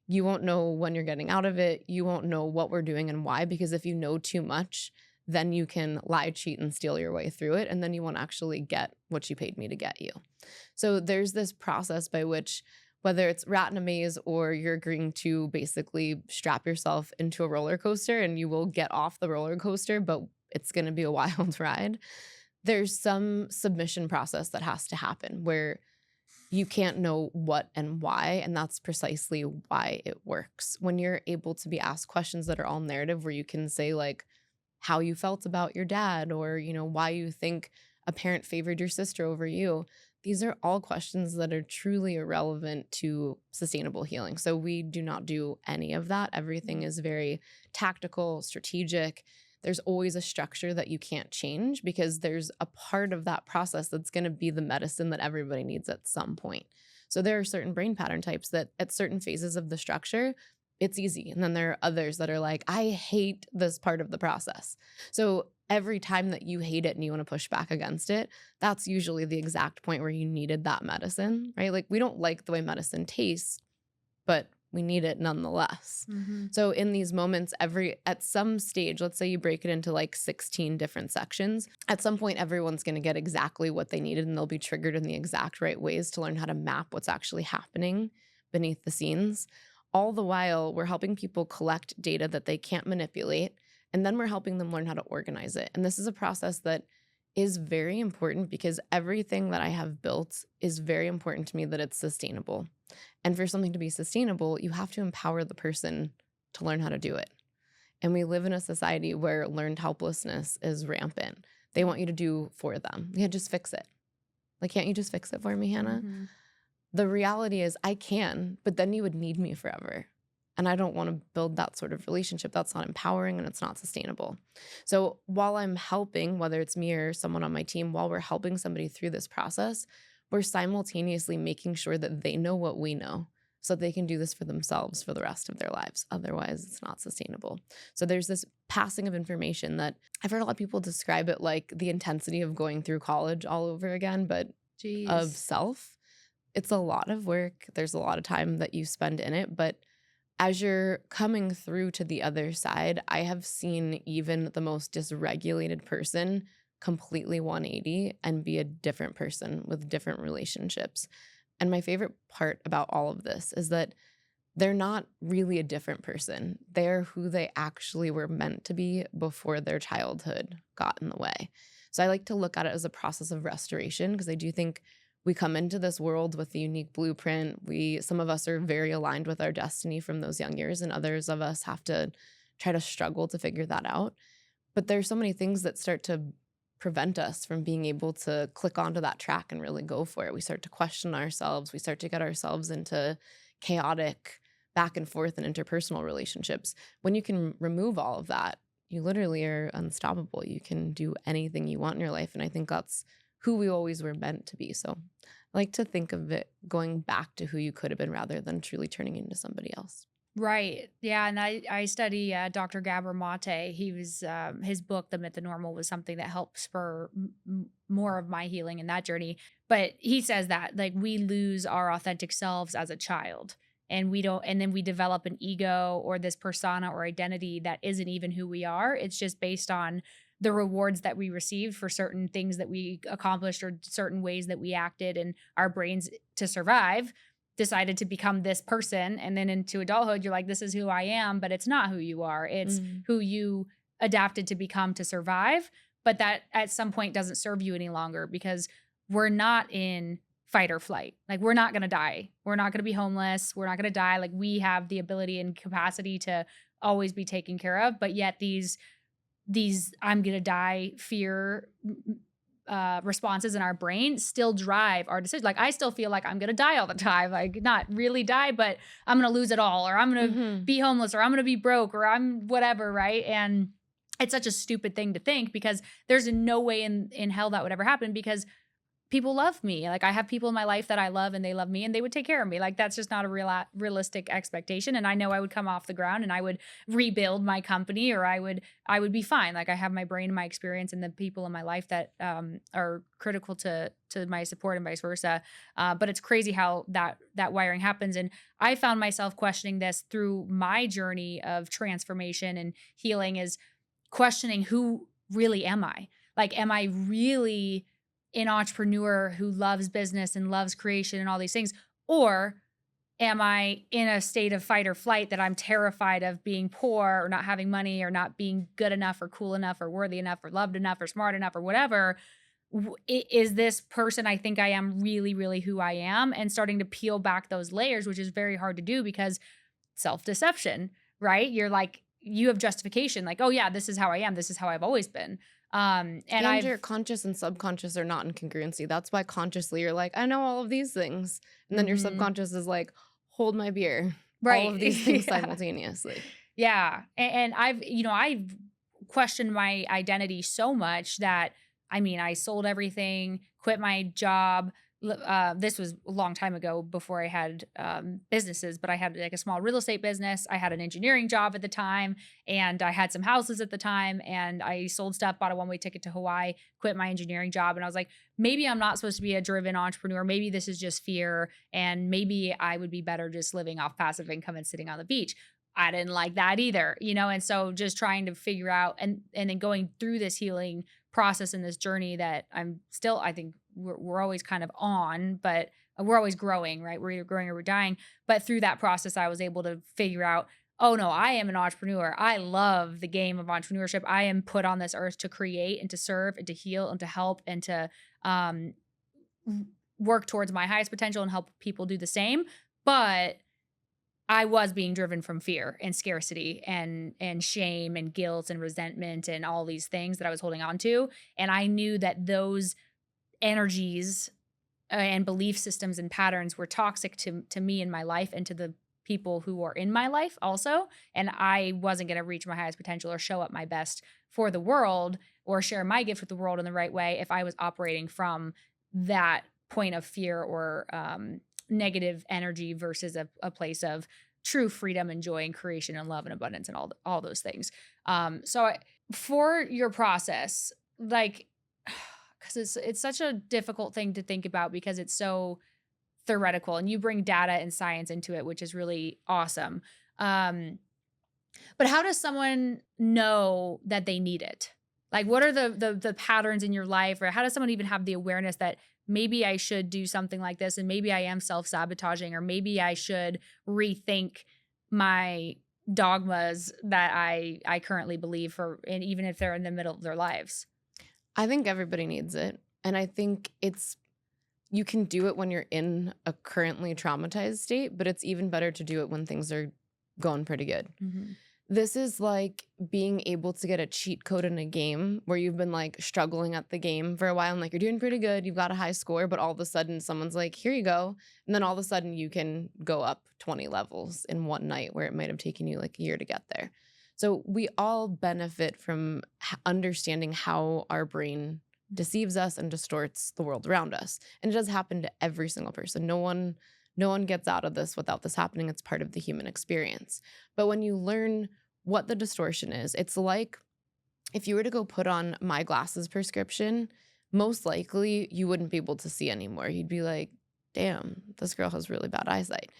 You won't know when you're getting out of it. You won't know what we're doing and why, because if you know too much, then you can lie, cheat, and steal your way through it. And then you won't actually get what you paid me to get you. So there's this process by which, whether it's rat in a maze or you're agreeing to basically strap yourself into a roller coaster and you will get off the roller coaster, but it's going to be a wild ride. There's some submission process that has to happen where you can't know what and why. And that's precisely why it works. When you're able to be asked questions that are all narrative, where you can say, like, how you felt about your dad, or, why you think a parent favored your sister over you. These are all questions that are truly irrelevant to sustainable healing. So we do not do any of that. Everything is very tactical, strategic. There's always a structure that you can't change because there's a part of that process that's going to be the medicine that everybody needs at some point. So there are certain brain pattern types that at certain phases of the structure, it's easy. And then there are others that are like, I hate this part of the process. So every time that you hate it and you want to push back against it, that's usually the exact point where you needed that medicine, right? Like, we don't like the way medicine tastes, but we need it nonetheless. Mhm. So in these moments, at some stage, let's say you break it into like 16 different sections, at some point everyone's going to get exactly what they needed and they'll be triggered in the exact right ways to learn how to map what's actually happening beneath the scenes. All the while, we're helping people collect data that they can't manipulate, and then we're helping them learn how to organize it. And this is a process that is very important because everything that I have built is very important to me that it's sustainable. And for something to be sustainable, you have to empower the person to learn how to do it. And we live in a society where learned helplessness is rampant. They want you to do for them. Yeah, just fix it. Like, can't you just fix it for me, Hannah? Mhm. The reality is I can, but then you would need me forever. And I don't want to build that sort of relationship. That's not empowering and it's not sustainable. So while I'm helping, whether it's me or someone on my team, while we're helping somebody through this process, we're simultaneously making sure that they know what we know so they can do this for themselves for the rest of their lives. Otherwise, it's not sustainable. So there's this passing of information that I've heard a lot of people describe it like the intensity of going through college all over again, but of Jeez. self. It's a lot of work. There's a lot of time that you spend in it, but as you're coming through to the other side, I have seen even the most dysregulated person completely 180 and be a different person with different relationships. And my favorite part about all of this is that they're not really a different person. They're who they actually were meant to be before their childhood got in the way. So I like to look at it as a process of restoration because I do think we come into this world with a unique blueprint. Some of us are very aligned with our destiny from those young years, and others of us have to try to struggle to figure that out. But there's so many things that start to prevent us from being able to click onto that track and really go for it. We start to question ourselves. We start to get ourselves into chaotic back and forth and interpersonal relationships. When you can remove all of that, you literally are unstoppable. You can do anything you want in your life. And I think that's who we always were meant to be. So I like to think of it going back to who you could have been rather than truly turning into somebody else. Right. Yeah. And I study Dr. Gabor Mate. He was his book, The Myth of Normal, was something that helped spur more of my healing in that journey. But he says that like we lose our authentic selves as a child, and we don't, and then we develop an ego or this persona or identity that isn't even who we are. It's just based on the rewards that we received for certain things that we accomplished or certain ways that we acted, and our brains to survive decided to become this person. And then into adulthood, you're like, this is who I am, but it's not who you are. It's Mm. who you adapted to become to survive. but that at some point doesn't serve you any longer because we're not in fight or flight. Like we're not going to die. We're not going to be homeless. We're not going to die. Like we have the ability and capacity to always be taken care of, but yet these I'm going to die fear responses in our brain still drive our decisions. Like I still feel like I'm going to die all the time, like not really die, but I'm going to lose it all, or I'm going to Mhm. be homeless, or I'm going to be broke, or I'm whatever. Right. And it's such a stupid thing to think because there's no way in hell that would ever happen because people love me. Like I have people in my life that I love and they love me and they would take care of me. Like that's just not a realistic expectation. And I know I would come off the ground and I would rebuild my company or I would be fine. Like I have my brain and my experience and the people in my life that are critical to my support and vice versa. But it's crazy how that wiring happens. And I found myself questioning this through my journey of transformation and healing is questioning who really am I? Like, am I really an entrepreneur who loves business and loves creation and all these things? Or am I in a state of fight or flight that I'm terrified of being poor or not having money or not being good enough or cool enough or worthy enough or loved enough or smart enough or whatever? Is this person I think I am really, really who I am? And starting to peel back those layers, which is very hard to do because self deception, right? You're like, you have justification, like, oh, yeah, this is how I am. This is how I've always been. And And I've, your conscious and subconscious are not in congruency. That's why consciously you're like, I know all of these things. And then your mhm. subconscious is like, hold my beer. All Right. of these things Yeah. simultaneously. Yeah. And I've questioned my identity so much that I mean, I sold everything, quit my job. This was a long time ago before I had businesses, but I had like a small real estate business. I had an engineering job at the time, and I had some houses at the time. And I sold stuff, bought a one-way ticket to Hawaii, quit my engineering job. And I was like, maybe I'm not supposed to be a driven entrepreneur. Maybe this is just fear. And maybe I would be better just living off passive income and sitting on the beach. I didn't like that either, you know? And so just trying to figure out and then going through this healing process in this journey that I'm still, I think we're always kind of on, but we're always growing, right? We're either growing or we're dying. But through that process, I was able to figure out, oh no, I am an entrepreneur. I love the game of entrepreneurship. I am put on this earth to create and to serve and to heal and to help and to um, work towards my highest potential and help people do the same. But I was being driven from fear and scarcity and shame and guilt and resentment and all these things that I was holding on to. And I knew that those energies and belief systems and patterns were toxic to me in my life and to the people who are in my life also. And I wasn't going to reach my highest potential or show up my best for the world or share my gift with the world in the right way if I was operating from that point of fear or negative energy versus a place of true freedom and joy and creation and love and abundance and all those things. For your process, like, because it's such a difficult thing to think about because it's so theoretical and you bring data and science into it, which is really awesome. Um, but how does someone know that they need it? Like, what are the patterns in your life, or how does someone even have the awareness that maybe I should do something like this, and maybe I am self sabotaging, or maybe I should rethink my dogmas that I currently believe for, and even if they're in the middle of their lives. I think everybody needs it. And I think you can do it when you're in a currently traumatized state, but it's even better to do it when things are going pretty good. Mm-hmm. This is like being able to get a cheat code in a game where you've been like struggling at the game for a while and like you're doing pretty good, you've got a high score, but all of a sudden someone's like, here you go. And then all of a sudden you can go up 20 levels in one night where it might have taken you like a year to get there. So we all benefit from understanding how our brain deceives us and distorts the world around us. And it does happen to every single person. No one gets out of this without this happening. It's part of the human experience. But when you learn what the distortion is, it's like if you were to go put on my glasses prescription, most likely you wouldn't be able to see anymore. You'd be like, damn, this girl has really bad eyesight.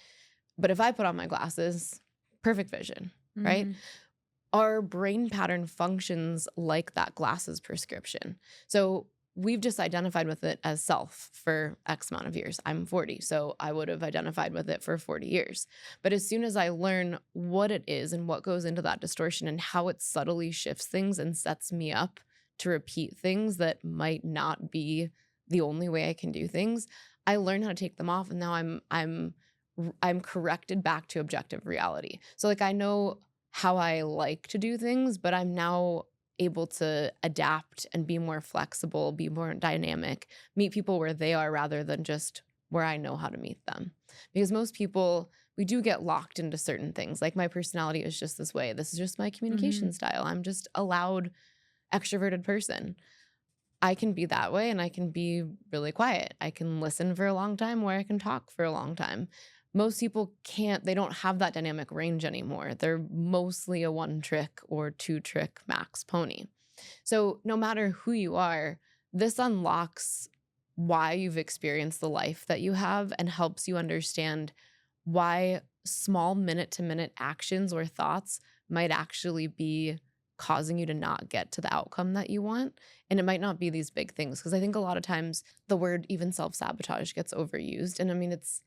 But if I put on my glasses, perfect vision, right? Mm-hmm. Our brain pattern functions like that glasses prescription. So we've just identified with it as self for X amount of years. I'm 40, so I would have identified with it for 40 years. But as soon as I learn what it is and what goes into that distortion and how it subtly shifts things and sets me up to repeat things that might not be the only way I can do things, I learned how to take them off, and now I'm corrected back to objective reality. So like I know how I like to do things, but I'm now able to adapt and be more flexible, be more dynamic, meet people where they are rather than just where I know how to meet them. Because most people, we do get locked into certain things. Like my personality is just this way. This is just my communication Mhm. style. I'm just a loud, extroverted person. I can be that way and I can be really quiet. I can listen for a long time where I can talk for a long time. Most people can't, they don't have that dynamic range anymore. They're mostly a one trick or two trick max pony. So, no matter who you are, this unlocks why you've experienced the life that you have and helps you understand why small minute to minute actions or thoughts might actually be causing you to not get to the outcome that you want. And it might not be these big things. Because I think a lot of times the word even self sabotage gets overused. And I mean, it's,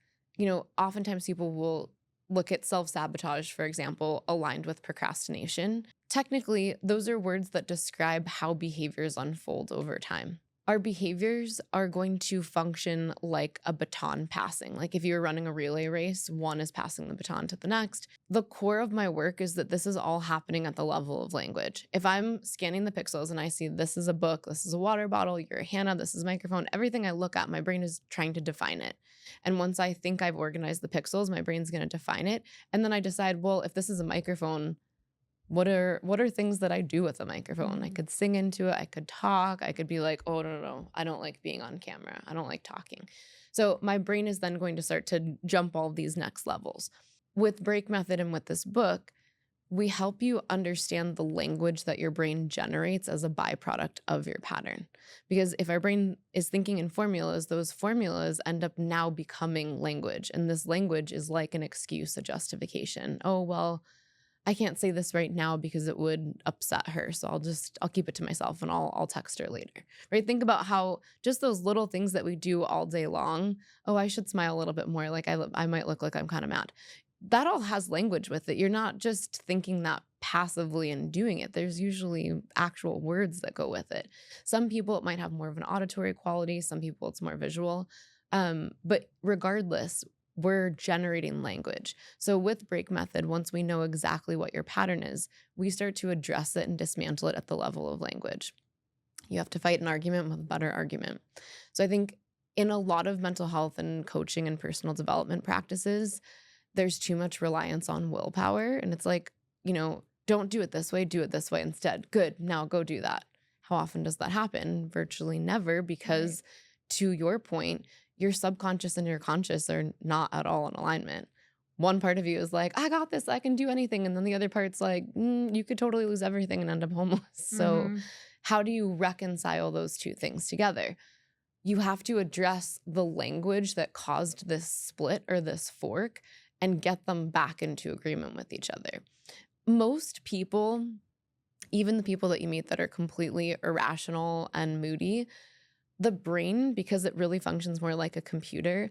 oftentimes people will look at self sabotage, for example, aligned with procrastination. Technically, those are words that describe how behaviors unfold over time. Our behaviors are going to function like a baton passing. Like if you're running a relay race, one is passing the baton to the next. The core of my work is that this is all happening at the level of language. If I'm scanning the pixels and I see this is a book, this is a water bottle, you're a Hannah, this is a microphone, everything I look at, my brain is trying to define it. And once I think I've organized the pixels, my brain's going to define it. And then I decide, well, if this is a microphone, what are things that I do with a microphone? I Mhm. could sing into it, I could talk, I could be like, "Oh, no, no, no, I don't like being on camera. I don't like talking." So my brain is then going to start to jump all these next levels. With Break Method and with this book, we help you understand the language that your brain generates as a byproduct of your pattern. Because if our brain is thinking in formulas, those formulas end up now becoming language. And this language is like an excuse, a justification. Oh, well, I can't say this right now because it would upset her. So I'll keep it to myself and I'll text her later. Right? Think about how just those little things that we do all day long. Oh, I should smile a little bit more. Like I might look like I'm kind of mad. That all has language with it. You're not just thinking that passively and doing it. There's usually actual words that go with it. Some people it might have more of an auditory quality, some people it's more visual. But regardless, we're generating language. So with Break Method, once we know exactly what your pattern is, we start to address it and dismantle it at the level of language. You have to fight an argument with a better argument. So I think in a lot of mental health and coaching and personal development practices, there's too much reliance on willpower. And it's like, don't do it this way, do it this way instead. Good, now go do that. How often does that happen? Virtually never, Right. because to your point, your subconscious and your conscious are not at all in alignment. One part of you is like, I got this, I can do anything. And then the other part's like, you could totally lose everything and end up homeless. So, Mhm. how do you reconcile those two things together? You have to address the language that caused this split or this fork and get them back into agreement with each other. Most people, even the people that you meet that are completely irrational and moody, the brain, because it really functions more like a computer,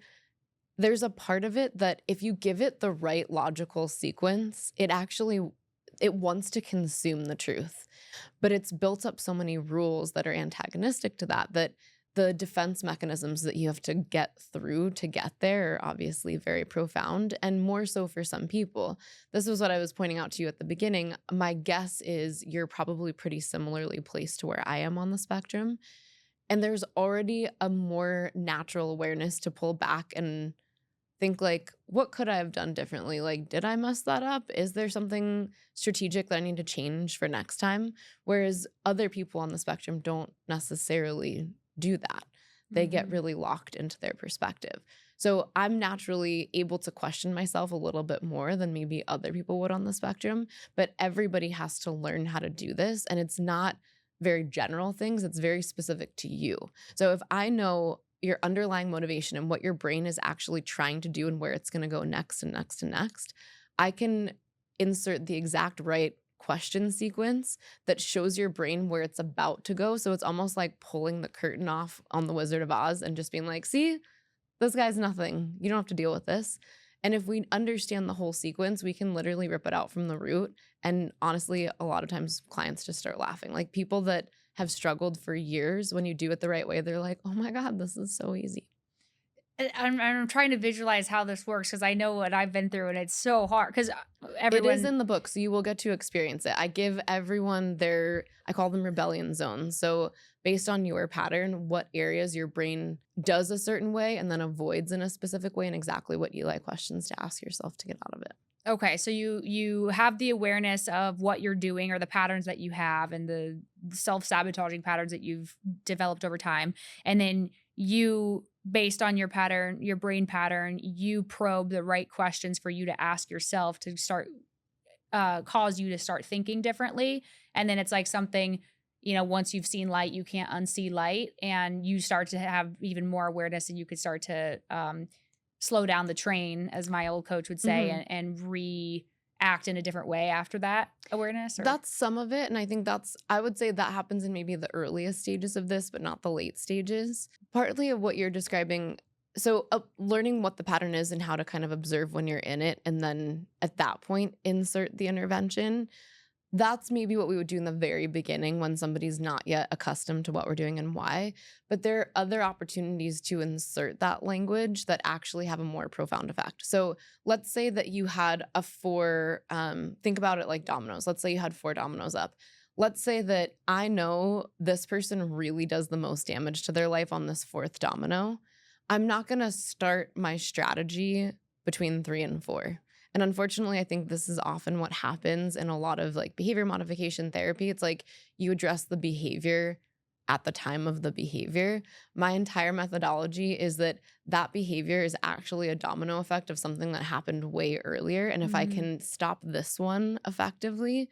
there's a part of it that if you give it the right logical sequence, it wants to consume the truth. But it's built up so many rules that are antagonistic to that that the defense mechanisms that you have to get through to get there are obviously very profound and more so for some people. This was what I was pointing out to you at the beginning. My guess is you're probably pretty similarly placed to where I am on the spectrum. And there's already a more natural awareness to pull back and think like, what could I have done differently? Like, did I mess that up? Is there something strategic that I need to change for next time? Whereas other people on the spectrum don't necessarily do that. They get Mhm. really locked into their perspective. So I'm naturally able to question myself a little bit more than maybe other people would on the spectrum. But everybody has to learn how to do this. And it's not very general things, it's very specific to you. So if I know your underlying motivation and what your brain is actually trying to do and where it's going to go next and next and next, I can insert the exact right question sequence that shows your brain where it's about to go. So it's almost like pulling the curtain off on The Wizard of Oz and just being like, see, this guy's nothing. You don't have to deal with this. And if we understand the whole sequence, we can literally rip it out from the root. And honestly, a lot of times clients just start laughing. Like people that have struggled for years, when you do it the right way, they're like, oh my God, this is so easy. I'm trying to visualize how this works because I know what I've been through, and it's so hard because It is everyone. in the book, so you will get to experience it. I give everyone I call them rebellion zones. So, based on your pattern, what areas your brain does a certain way and then avoids in a specific way, and exactly what Eli questions to ask yourself to get out of it. Okay, so you have the awareness of what you're doing or the patterns that you have and the self-sabotaging patterns that you've developed over time. And then you, based on your pattern, your brain pattern, you probe the right questions for you to ask yourself to start cause you to start thinking differently. And then it's like something, once you've seen light, you can't unsee light, and you start to have even more awareness, and you could start to slow down the train, as my old coach would say, Mhm. and react in a different way after that awareness. Or That's some of it, and I think I would say that happens in maybe the earliest stages of this, but not the late stages. Partly of what you're describing, so, learning what the pattern is and how to kind of observe when you're in it, and then at that point, insert the intervention. That's maybe what we would do in the very beginning when somebody's not yet accustomed to what we're doing and why. But there are other opportunities to insert that language that actually have a more profound effect. So let's say that you had think about it like dominoes. Let's say you had 4 dominoes up. Let's say that I know this person really does the most damage to their life on this fourth domino. I'm not going to start my strategy between 3 and 4. And unfortunately, I think this is often what happens in a lot of like behavior modification therapy. It's like you address the behavior at the time of the behavior. My entire methodology is that that behavior is actually a domino effect of something that happened way earlier. And if I Mhm. can stop this one effectively,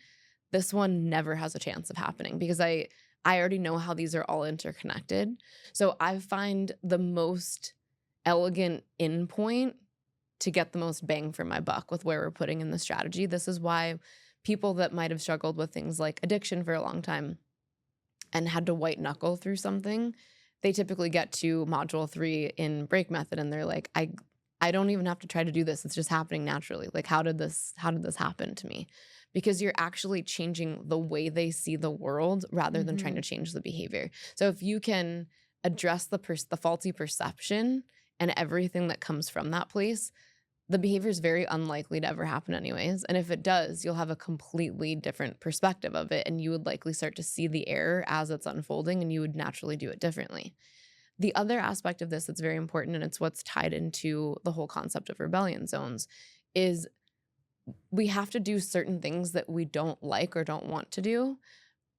this one never has a chance of happening because I already know how these are all interconnected. So I find the most elegant endpoint to get the most bang for my buck with where we're putting in the strategy. This is why people that might have struggled with things like addiction for a long time and had to white knuckle through something, they typically get to module 3 in break method and they're like, I don't even have to try to do this. It's just happening naturally. Like how did this happen to me? Because you're actually changing the way they see the world rather than trying to Mhm. change the behavior. So if you can address the faulty perception and everything that comes from that place, the behavior is very unlikely to ever happen anyways. And if it does, you'll have a completely different perspective of it. And you would likely start to see the error as it's unfolding and you would naturally do it differently. The other aspect of this that's very important, and it's what's tied into the whole concept of rebellion zones, is we have to do certain things that we don't like or don't want to do,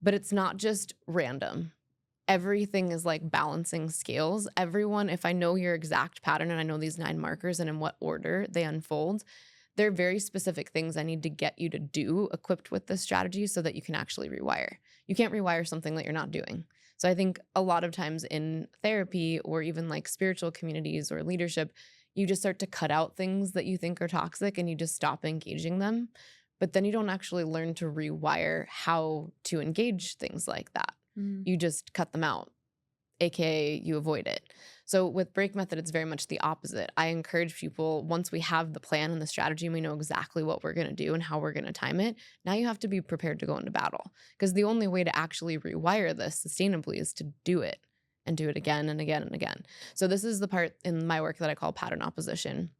but it's not just random. Everything is like balancing scales. Everyone, if I know your exact pattern and I know these 9 markers and in what order they unfold, there are very specific things I need to get you to do equipped with this strategy so that you can actually rewire. You can't rewire something that you're not doing. So I think a lot of times in therapy or even like spiritual communities or leadership, you just start to cut out things that you think are toxic and you just stop engaging them. But then you don't actually learn to rewire how to engage things like that. Mhm. You just cut them out, aka you avoid it. So with break method, it's very much the opposite. I encourage people, once we have the plan and the strategy and we know exactly what we're going to do and how we're going to time it, now you have to be prepared to go into battle. Because the only way to actually rewire this sustainably is to do it and do it again and again and again. So this is the part in my work that I call pattern opposition,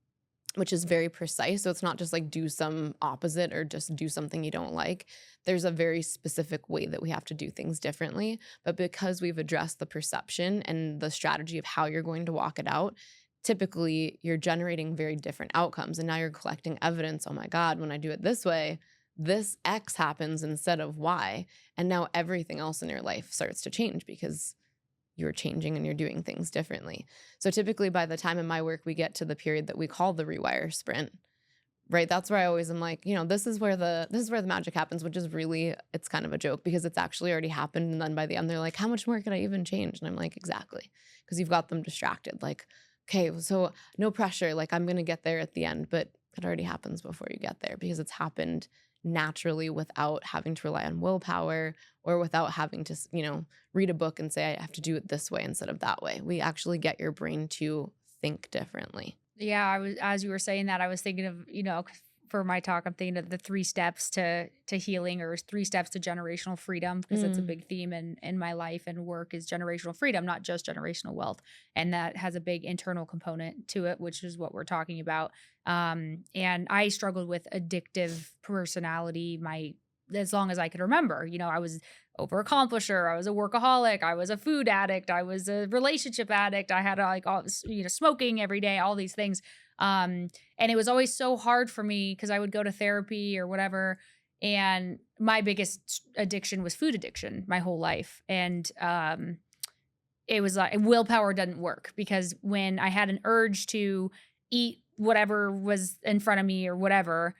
which is very precise. So it's not just like do some opposite or just do something you don't like. There's a very specific way that we have to do things differently. But because we've addressed the perception and the strategy of how you're going to walk it out, typically you're generating very different outcomes. And now you're collecting evidence. Oh my God, when I do it this way, this X happens instead of Y. And now everything else in your life starts to change because you're changing and you're doing things differently. So typically by the time in my work we get to the period that we call the rewire sprint, right? That's where I always am like, this is where the magic happens, which is really it's kind of a joke because it's actually already happened and then by the end they're like, how much more could I even change? And I'm like, exactly. Because you've got them distracted. Like, okay, so no pressure, like I'm going to get there at the end, but it already happens before you get there because it's happened naturally without having to rely on willpower or without having to, read a book and say, I have to do it this way instead of that way. We actually get your brain to think differently. Yeah, I was, as you were saying that, I was thinking of, for my talk, I'm thinking of the 3 steps to healing, or 3 steps to generational freedom, because that's a Mm, big theme in my life and work, is generational freedom, not just generational wealth. And that has a big internal component to it, which is what we're talking about. And I struggled with addictive personality my as long as I could remember. I was overaccomplisher, I was a workaholic, I was a food addict, I was a relationship addict, I had like all smoking every day, all these things. And it was always so hard for me because I would go to therapy or whatever. And my biggest addiction was food addiction my whole life. And it was like willpower doesn't work, because when I had an urge to eat whatever was in front of me or whatever,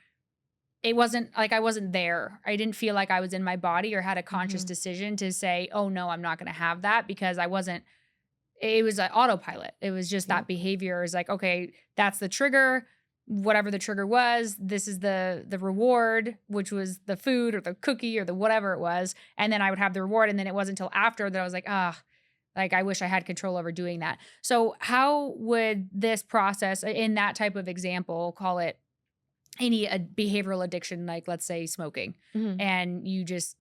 it wasn't like I wasn't there. I didn't feel like I was in my body or had a conscious mhm, decision to say, oh no, I'm not going to have that, because I wasn't it was like autopilot. It was just yep. that behavior is like, okay, that's the trigger. Whatever the trigger was, this is the reward, which was the food or the cookie or the whatever it was. And then I would have the reward. And then it wasn't until after that I was like, like I wish I had control over doing that. So how would this process in that type of example, call it any behavioral addiction, like let's say smoking, Mhm. and you just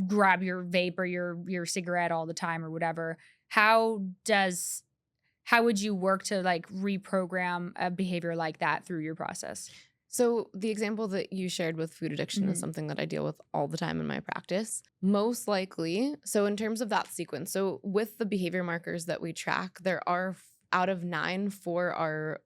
grab your vape or your cigarette all the time or whatever, how does how would you work to like reprogram a behavior like that through your process? So, the example that you shared with food addiction is Mhm. something that I deal with all the time in my practice. Most likely, so in terms of that sequence, so with the behavior markers that we track, there are out of 9 for our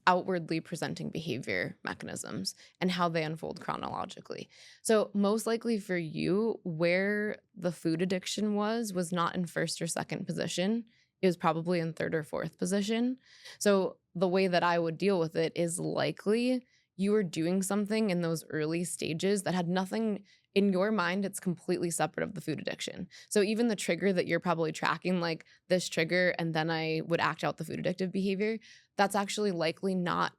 outwardly presenting behavior mechanisms and how they unfold chronologically. So, most likely for you, where the food addiction was not in first or second position. It was probably in third or fourth position. So, the way that I would deal with it is likely you were doing something in those early stages that had nothing in your mind, it's completely separate of the food addiction. So, even the trigger that you're probably tracking, like this trigger, and then I would act out the food addictive behavior, that's actually likely not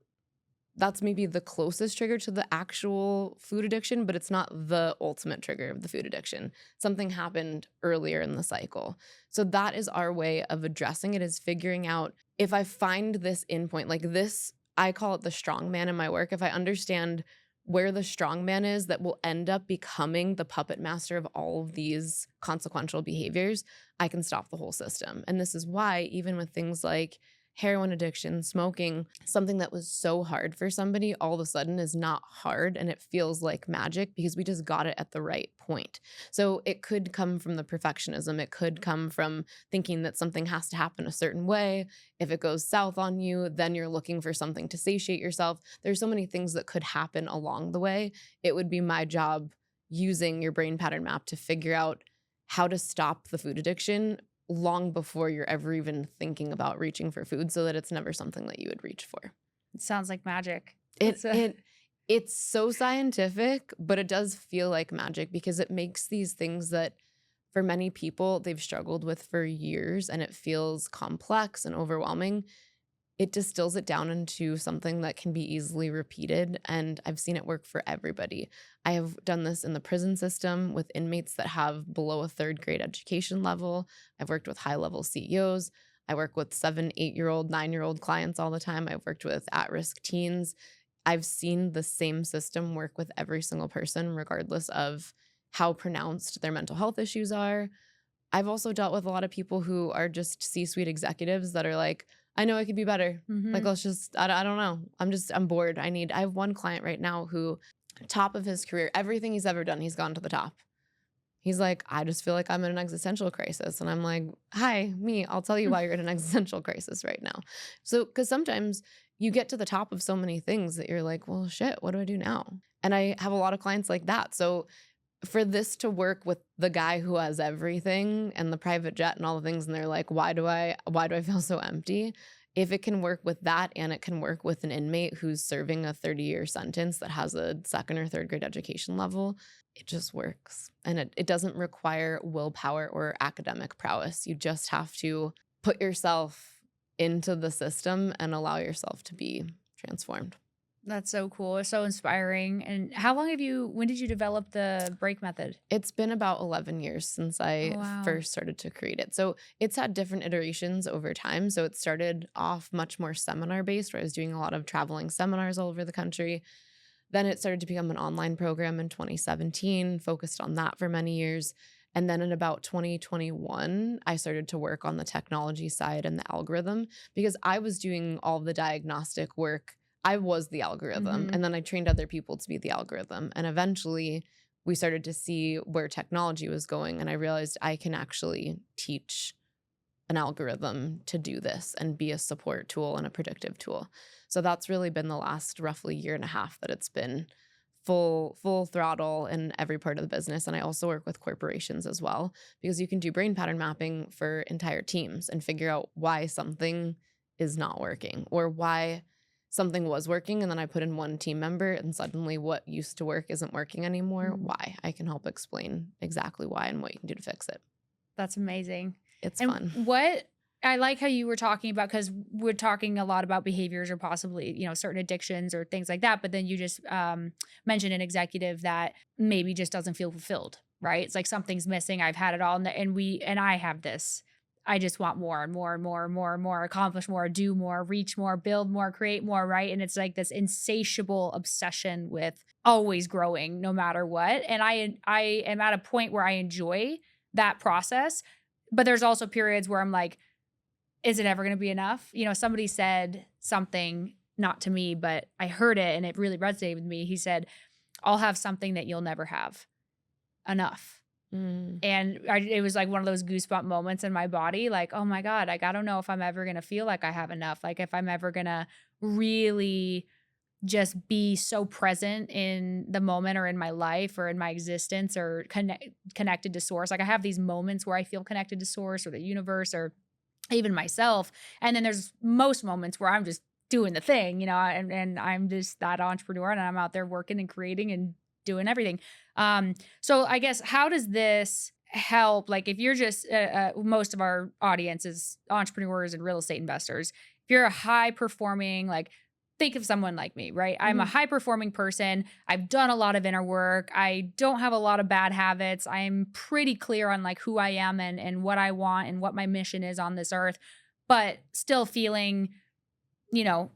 that's maybe the closest trigger to the actual food addiction, but it's not the ultimate trigger of the food addiction. Something happened earlier in the cycle. So that is our way of addressing it, is figuring out if I find this endpoint, like this, I call it the strong man in my work. If I understand where the strong man is that will end up becoming the puppet master of all of these consequential behaviors, I can stop the whole system. And this is why, even with things like heroin addiction, smoking, something that was so hard for somebody all of a sudden is not hard, and it feels like magic because we just got it at the right point. So it could come from the perfectionism. It could come from thinking that something has to happen a certain way. If it goes south on you, then you're looking for something to satiate yourself. There's so many things that could happen along the way. It would be my job using your brain pattern map to figure out how to stop the food addiction long before you're ever even thinking about reaching for food, so that it's never something that you would reach for. It sounds like magic. It It's a it it's so scientific, but it does feel like magic because it makes these things that for many people they've struggled with for years and it feels complex and overwhelming. It distills it down into something that can be easily repeated, and I've seen it work for everybody. I have done this in the prison system with inmates that have below a third grade education level. I've worked with high level CEOs. I work with 7, 8-year-old, 9-year-old clients all the time. I've worked with at risk teens. I've seen the same system work with every single person, regardless of how pronounced their mental health issues are. I've also dealt with a lot of people who are just C-suite executives that are like, I know I could be better. Like, Mhm. let's just, I don't know. I'm bored. I have one client right now who, top of his career, everything he's ever done, he's gone to the top. He's like, I just feel like I'm in an existential crisis. And I'm like, hi, me, I'll tell you why you're in an existential crisis right now. So, because sometimes you get to the top of so many things that you're like, well, shit, what do I do now? And I have a lot of clients like that. So, for this to work with the guy who has everything and the private jet and all the things, and they're like, why do I feel so empty? If it can work with that and it can work with an inmate who's serving a 30-year sentence that has a second or third grade education level, it just works. And it doesn't require willpower or academic prowess. You just have to put yourself into the system and allow yourself to be transformed. That's so cool. It's so inspiring. And how long have you when did you develop the break method? It's been about 11 years since Oh, I wow. first started to create it. So it's had different iterations over time. So it started off much more seminar based, where I was doing a lot of traveling seminars all over the country. Then it started to become an online program in 2017, focused on that for many years. And then in about 2021, I started to work on the technology side and the algorithm because I was doing all the diagnostic work. I was the algorithm. Mhm. And then I trained other people to be the algorithm. And eventually we started to see where technology was going. And I realized I can actually teach an algorithm to do this and be a support tool and a predictive tool. So that's really been the last roughly year and a half that it's been full throttle in every part of the business. And I also work with corporations as well, because you can do brain pattern mapping for entire teams and figure out why something is not working or why something was working, and then I put in one team member and suddenly what used to work isn't working anymore. Mm. Why? I can help explain exactly why and what you can do to fix it. That's amazing. It's And fun. what I like how you were talking about, because we're talking a lot about behaviors or possibly, certain addictions or things like that. But then you just mentioned an executive that maybe just doesn't feel fulfilled, right? It's like something's missing. I've had it all. And I have this. I just want more and more and more and more and more, accomplish more, do more, reach more, build more, create more, right? And it's like this insatiable obsession with always growing no matter what. And I am at a point where I enjoy that process, but there's also periods where I'm like, is it ever going to be enough? Somebody said something, not to me, but I heard it and it really resonated with me. He said, I'll have something that you'll never have, enough. Mm. And it was like one of those goosebump moments in my body. Like, oh my God, like, I don't know if I'm ever going to feel like I have enough. Like if I'm ever going to really just be so present in the moment or in my life or in my existence or connected to source. Like I have these moments where I feel connected to source or the universe or even myself. And then there's most moments where I'm just doing the thing, and I'm just that entrepreneur and I'm out there working and creating and doing everything. So I guess how does this help? Like if you're just, most of our audience is entrepreneurs and real estate investors. If you're a high performing, like think of someone like me, right? I'm a Mhm. high performing person. I've done a lot of inner work. I don't have a lot of bad habits. I'm pretty clear on like who I am and what I want and what my mission is on this earth, but still feeling, you know,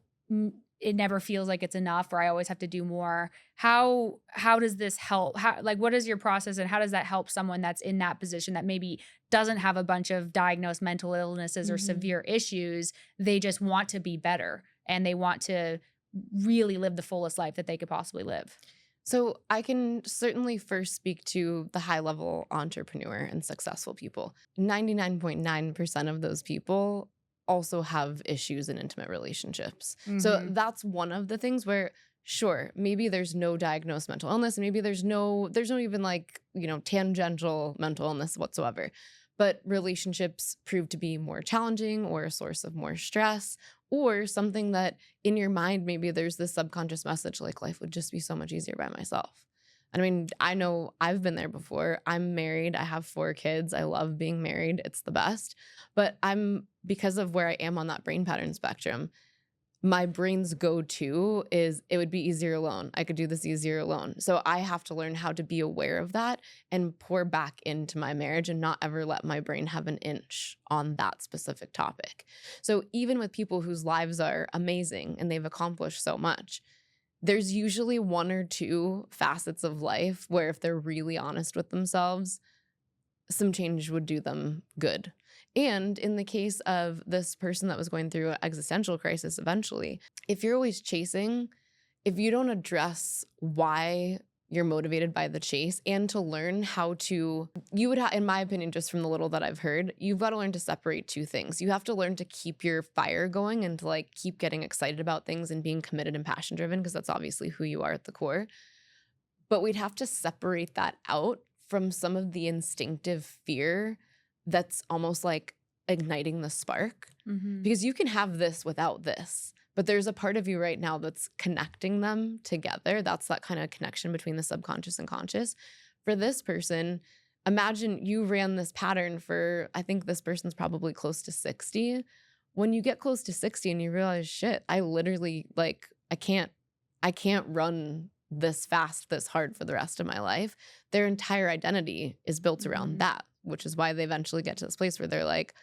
it never feels like it's enough or I always have to do more. How does this help? How, like what is your process and how does that help someone that's in that position that maybe doesn't have a bunch of diagnosed mental illnesses or Mhm. severe issues? They just want to be better and they want to really live the fullest life that they could possibly live. So I can certainly first speak to the high level entrepreneur and successful people. 99.9% of those people also have issues in intimate relationships. So Mhm. that's one of the things where sure, maybe there's no diagnosed mental illness, and maybe there's no even like, tangential mental illness whatsoever. But relationships prove to be more challenging or a source of more stress or something that in your mind, maybe there's this subconscious message like life would just be so much easier by myself. And I mean, I know I've been there before. I'm married. I have 4 kids. I love being married. It's the best. But because of where I am on that brain pattern spectrum, my brain's go-to is it would be easier alone. I could do this easier alone. So I have to learn how to be aware of that and pour back into my marriage and not ever let my brain have an inch on that specific topic. So even with people whose lives are amazing and they've accomplished so much, there's usually one or two facets of life where if they're really honest with themselves, some change would do them good. And in the case of this person that was going through an existential crisis eventually, if you're always chasing, if you don't address why you're motivated by the chase and to learn how to, you would have, in my opinion, just from the little that I've heard, you've got to learn to separate two things. You have to learn to keep your fire going and to like keep getting excited about things and being committed and passion driven, because that's obviously who you are at the core. But we'd have to separate that out from some of the instinctive fear that's almost like igniting the spark. Mhm. Because you can have this without this, but there's a part of you right now that's connecting them together. That's that kind of connection between the subconscious and conscious. For this person, imagine you ran this pattern for, I think this person's probably close to 60. When you get close to 60 and you realize, shit, I literally like, I can't run this fast, this hard for the rest of my life. Their entire identity is built around Mhm. that, which is why they eventually get to this place where they're like,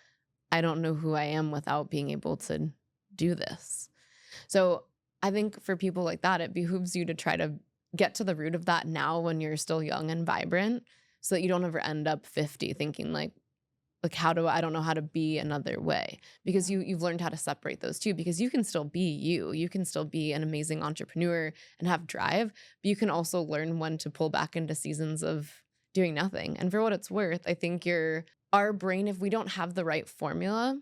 I don't know who I am without being able to do this. So I think for people like that, it behooves you to try to get to the root of that now when you're still young and vibrant, so that you don't ever end up 50 thinking like how do I don't know how to be another way, because you've learned how to separate those two, because you can still be you. You can still be an amazing entrepreneur and have drive, but you can also learn when to pull back into seasons of doing nothing. And for what it's worth, I think our brain, if we don't have the right formula,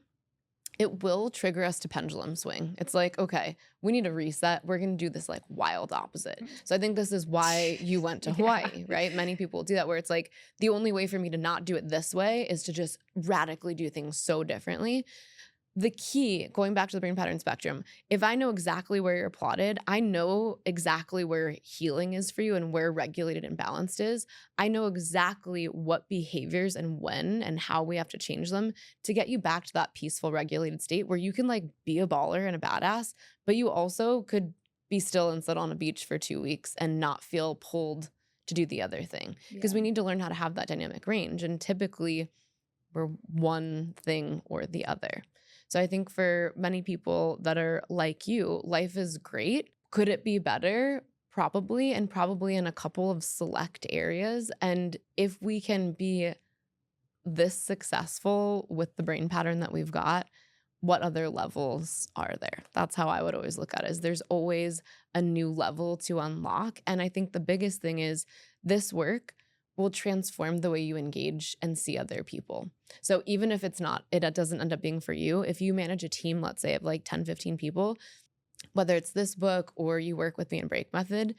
it will trigger us to pendulum swing. It's like, okay, we need to reset. We're going to do this like wild opposite. So I think this is why you went to Yeah. Hawaii, right? Many people do that, where it's like the only way for me to not do it this way is to just radically do things so differently. The key, going back to the brain pattern spectrum, if I know exactly where you're plotted, I know exactly where healing is for you and where regulated and balanced is. I know exactly what behaviors and when and how we have to change them to get you back to that peaceful, regulated state where you can like be a baller and a badass, but you also could be still and sit on a beach for 2 weeks and not feel pulled to do the other thing. Because Yeah. we need to learn how to have that dynamic range. And typically, we're one thing or the other. So I think for many people that are like you, life is great. Could it be better? Probably, and probably in a couple of select areas. And if we can be this successful with the brain pattern that we've got, what other levels are there? That's how I would always look at it, is there's always a new level to unlock. And I think the biggest thing is this work will transform the way you engage and see other people. So even if it doesn't end up being for you, if you manage a team, let's say of like 10, 15 people, whether it's this book or you work with me in Break Method,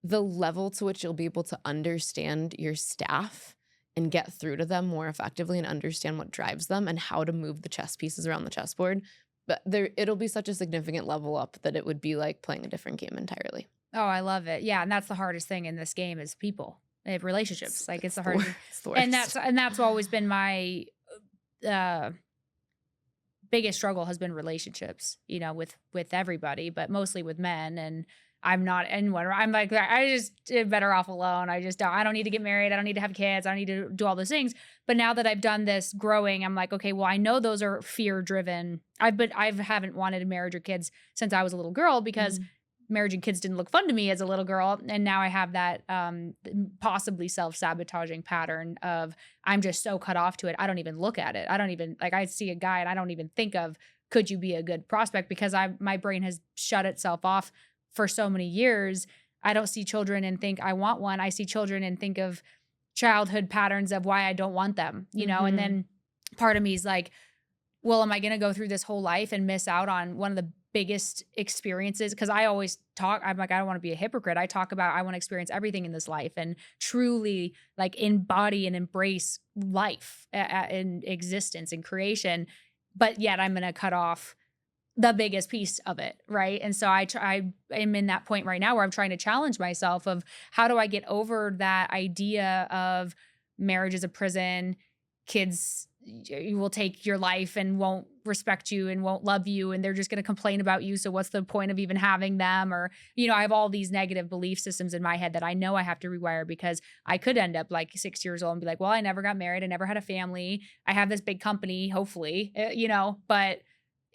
the level to which you'll be able to understand your staff and get through to them more effectively and understand what drives them and how to move the chess pieces around the chessboard. But it'll be such a significant level up that it would be like playing a different game entirely. Oh, I love it. Yeah, and that's the hardest thing in this game is people, relationships. Like it's the hardest thing. It's the And worst. that's always been my uh biggest struggle has been relationships, with everybody, but mostly with men. And I'm not anyone. I'm like, I just better off alone. I don't need to get married. I don't need to have kids. I don't need to do all those things. But now that I've done this growing, I'm like, okay, well, I know those are fear driven. I haven't wanted a marriage or kids since I was a little girl because Mhm. marriage and kids didn't look fun to me as a little girl. And now I have that possibly self-sabotaging pattern of I'm just so cut off to it. I don't even look at it. I don't even I see a guy and I don't even think of could you be a good prospect because my brain has shut itself off for so many years. I don't see children and think I want one. I see children and think of childhood patterns of why I don't want them. And Mhm. then part of me is like, well, am I going to go through this whole life and miss out on one of the biggest experiences? Because I always talk, I'm like, I don't want to be a hypocrite. I talk about, I want to experience everything in this life and truly like embody and embrace life in existence and creation. But yet I'm going to cut off the biggest piece of it. Right. And so I am in that point right now where I'm trying to challenge myself of how do I get over that idea of marriage as a prison, kids you will take your life and won't respect you and won't love you and they're just going to complain about you, so what's the point of even having them? Or I have all these negative belief systems in my head that I know I have to rewire because I could end up like 6 years old and be like, well, I never got married, I never had a family, I have this big company hopefully, but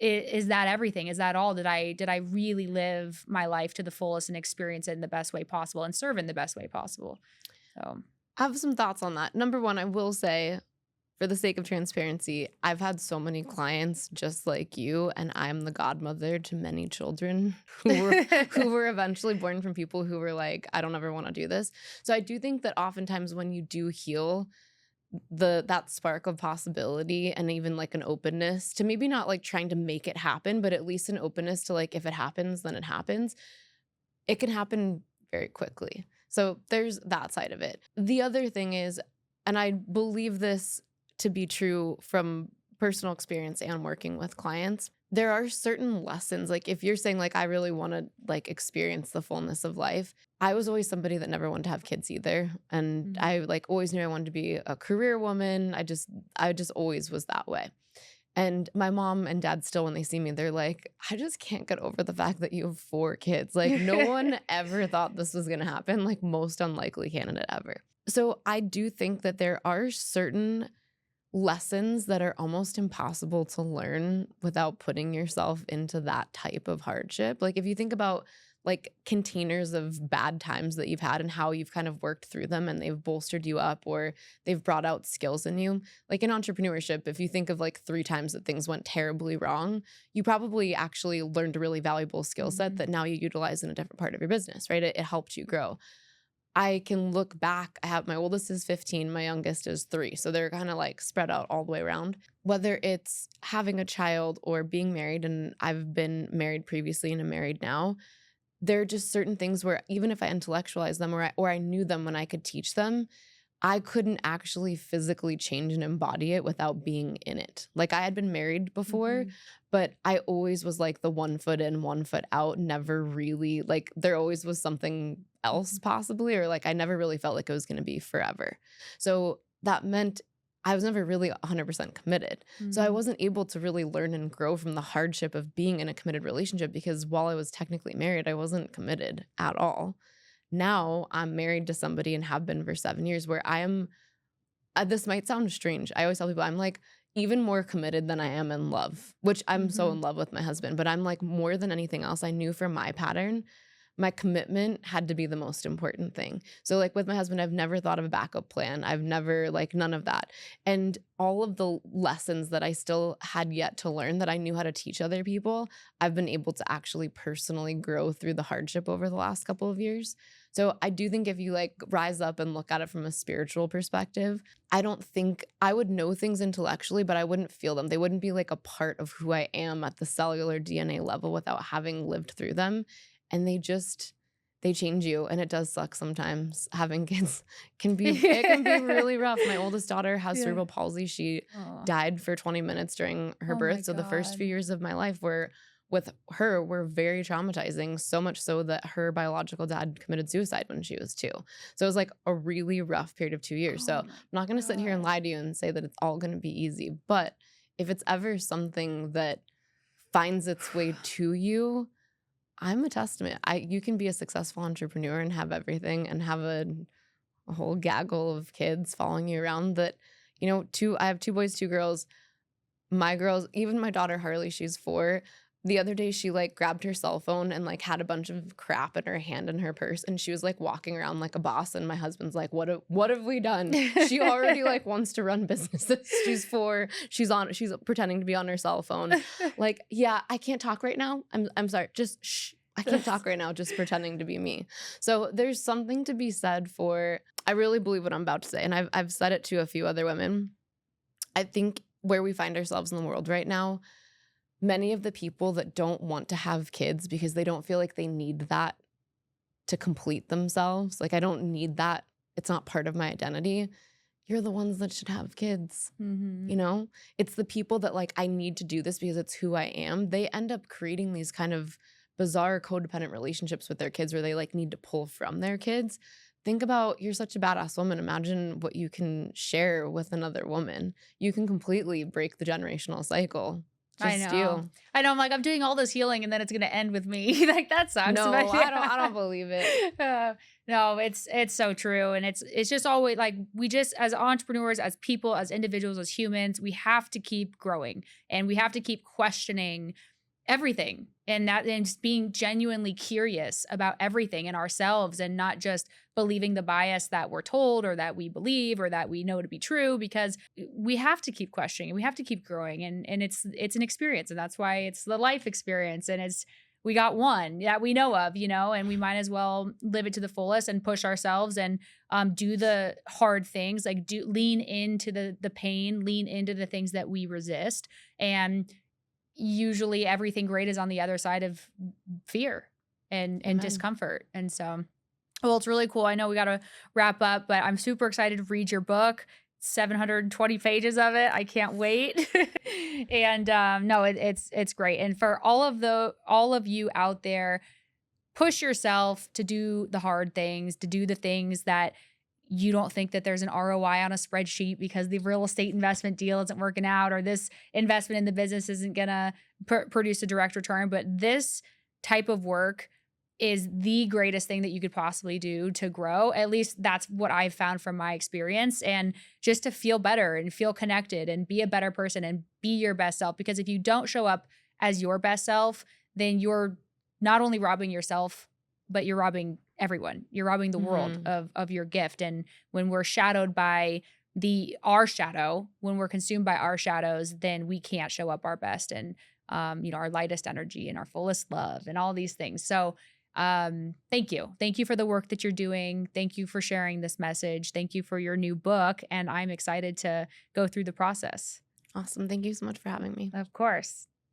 is that everything? Is that all? Did I really live my life to the fullest and experience it in the best way possible and serve in the best way possible? So I have some thoughts on that. Number one, I will say, for the sake of transparency, I've had so many clients just like you, and I'm the godmother to many children who were eventually born from people who were like, I don't ever want to do this. So I do think that oftentimes when you do heal, that spark of possibility and even like an openness to maybe not like trying to make it happen, but at least an openness to like if it happens, then it happens. It can happen very quickly. So there's that side of it. The other thing is, and I believe this to be true from personal experience and working with clients, there are certain lessons. Like if you're saying like I really want to like experience the fullness of life, I was always somebody that never wanted to have kids either, and mhm. I like always knew I wanted to be a career woman. I just always was that way. And my mom and dad still, when they see me, they're like, I just can't get over the fact that you have 4 kids. Like, no one ever thought this was going to happen. Like, most unlikely candidate ever. So I do think that there are certain lessons that are almost impossible to learn without putting yourself into that type of hardship. Like if you think about like containers of bad times that you've had and how you've kind of worked through them and they've bolstered you up or they've brought out skills in you. Like in entrepreneurship, if you think of like 3 times that things went terribly wrong, you probably actually learned a really valuable skill set Mhm. that now you utilize in a different part of your business, right? It helped you grow. I can look back. I have my oldest is 15, my youngest is 3. So they're kind of like spread out all the way around. Whether it's having a child or being married, and I've been married previously and I'm married now, there are just certain things where even if I intellectualize them or I knew them when I could teach them, I couldn't actually physically change and embody it without being in it. Like I had been married before, Mhm. but I always was like the 1 foot in, 1 foot out, never really like there always was something else Mhm. possibly, or like I never really felt like it was going to be forever. So that meant I was never really 100% committed. So I Mhm. wasn't able to really learn and grow from the hardship of being in a committed relationship because while I was technically married, I wasn't committed at all. Now I'm married to somebody and have been for 7 years where I am, this might sound strange. I always tell people I'm like even more committed than I am in love, which I'm so Mhm. in love with my husband, but I'm like more than anything else. I knew from my pattern, my commitment had to be the most important thing. So like with my husband, I've never thought of a backup plan. I've never like none of that. And all of the lessons that I still had yet to learn that I knew how to teach other people, I've been able to actually personally grow through the hardship over the last couple of years. So I do think if you like rise up and look at it from a spiritual perspective, I don't think I would know things intellectually, but I wouldn't feel them. They wouldn't be like a part of who I am at the cellular DNA level without having lived through them. And they change you. And it does suck sometimes. Having kids it can be really rough. My oldest daughter has Yeah. cerebral palsy. She Oh. died for 20 minutes during her Oh my birth. So the first few god. years of my life were with her were very traumatizing, so much so that her biological dad committed suicide when she was 2. So it was like a really rough period of 2 years. So Oh I'm my not going to sit here and god. lie to you and say that it's all going to be easy, but if it's ever something that finds its way to you, I'm a testament. You can be a successful entrepreneur and have everything and have a whole gaggle of kids following you around that, I have 2 boys, 2 girls. My girls, even my daughter Harley, she's 4. The other day she like grabbed her cell phone and like had a bunch of crap in her hand in her purse and she was like walking around like a boss and my husband's like, what have we done? She already like wants to run businesses. She's 4. She's pretending to be on her cell phone. Like, yeah, I can't talk right now. I'm sorry. Just shh. I can't talk right now, just pretending to be me. So there's something to be said for, I really believe what I'm about to say. And I've said it to a few other women. I think where we find ourselves in the world right now, many of the people that don't want to have kids because they don't feel like they need that to complete themselves, like, I don't need that. It's not part of my identity. You're the ones that should have kids, you Mhm. know? It's the people that, like, I need to do this because it's who I am. They end up creating these kind of bizarre codependent relationships with their kids where they, like, need to pull from their kids. Think about you're such a badass woman. Imagine what you can share with another woman. You can completely break the generational cycle. I Just know. you. I know, I'm like, I'm doing all this healing and then it's gonna end with me. Like, that sucks, No, but I don't yeah. believe it. No, it's so true, and it's just always like, we just as entrepreneurs, as people, as individuals, as humans, we have to keep growing, and we have to keep questioning everything, and just being genuinely curious about everything in ourselves, and not just believing the bias that we're told or that we believe or that we know to be true, because we have to keep questioning and we have to keep growing, and it's an experience, and that's why it's the life experience, and it's we got one that we know of, and we might as well live it to the fullest and push ourselves, and do the hard things, like do lean into the pain, lean into the things that we resist, and usually everything great is on the other side of fear and Amen. discomfort. And so, well, it's really cool. I know we got to wrap up, but I'm super excited to read your book. 720 pages of it. I can't wait. And no, it's great. And for all of you out there, push yourself to do the hard things, to do the things that you don't think that there's an ROI on a spreadsheet because the real estate investment deal isn't working out, or this investment in the business isn't going to produce a direct return. But this type of work is the greatest thing that you could possibly do to grow. At least that's what I've found from my experience. And just to feel better and feel connected and be a better person and be your best self. Because if you don't show up as your best self, then you're not only robbing yourself, but you're robbing everyone. You're robbing the world Mhm. of your gift. And when we're shadowed by our shadow, when we're consumed by our shadows, then we can't show up our best and our lightest energy and our fullest love and all these things. So thank you. Thank you for the work that you're doing. Thank you for sharing this message. Thank you for your new book. And I'm excited to go through the process. Awesome. Thank you so much for having me. Of course.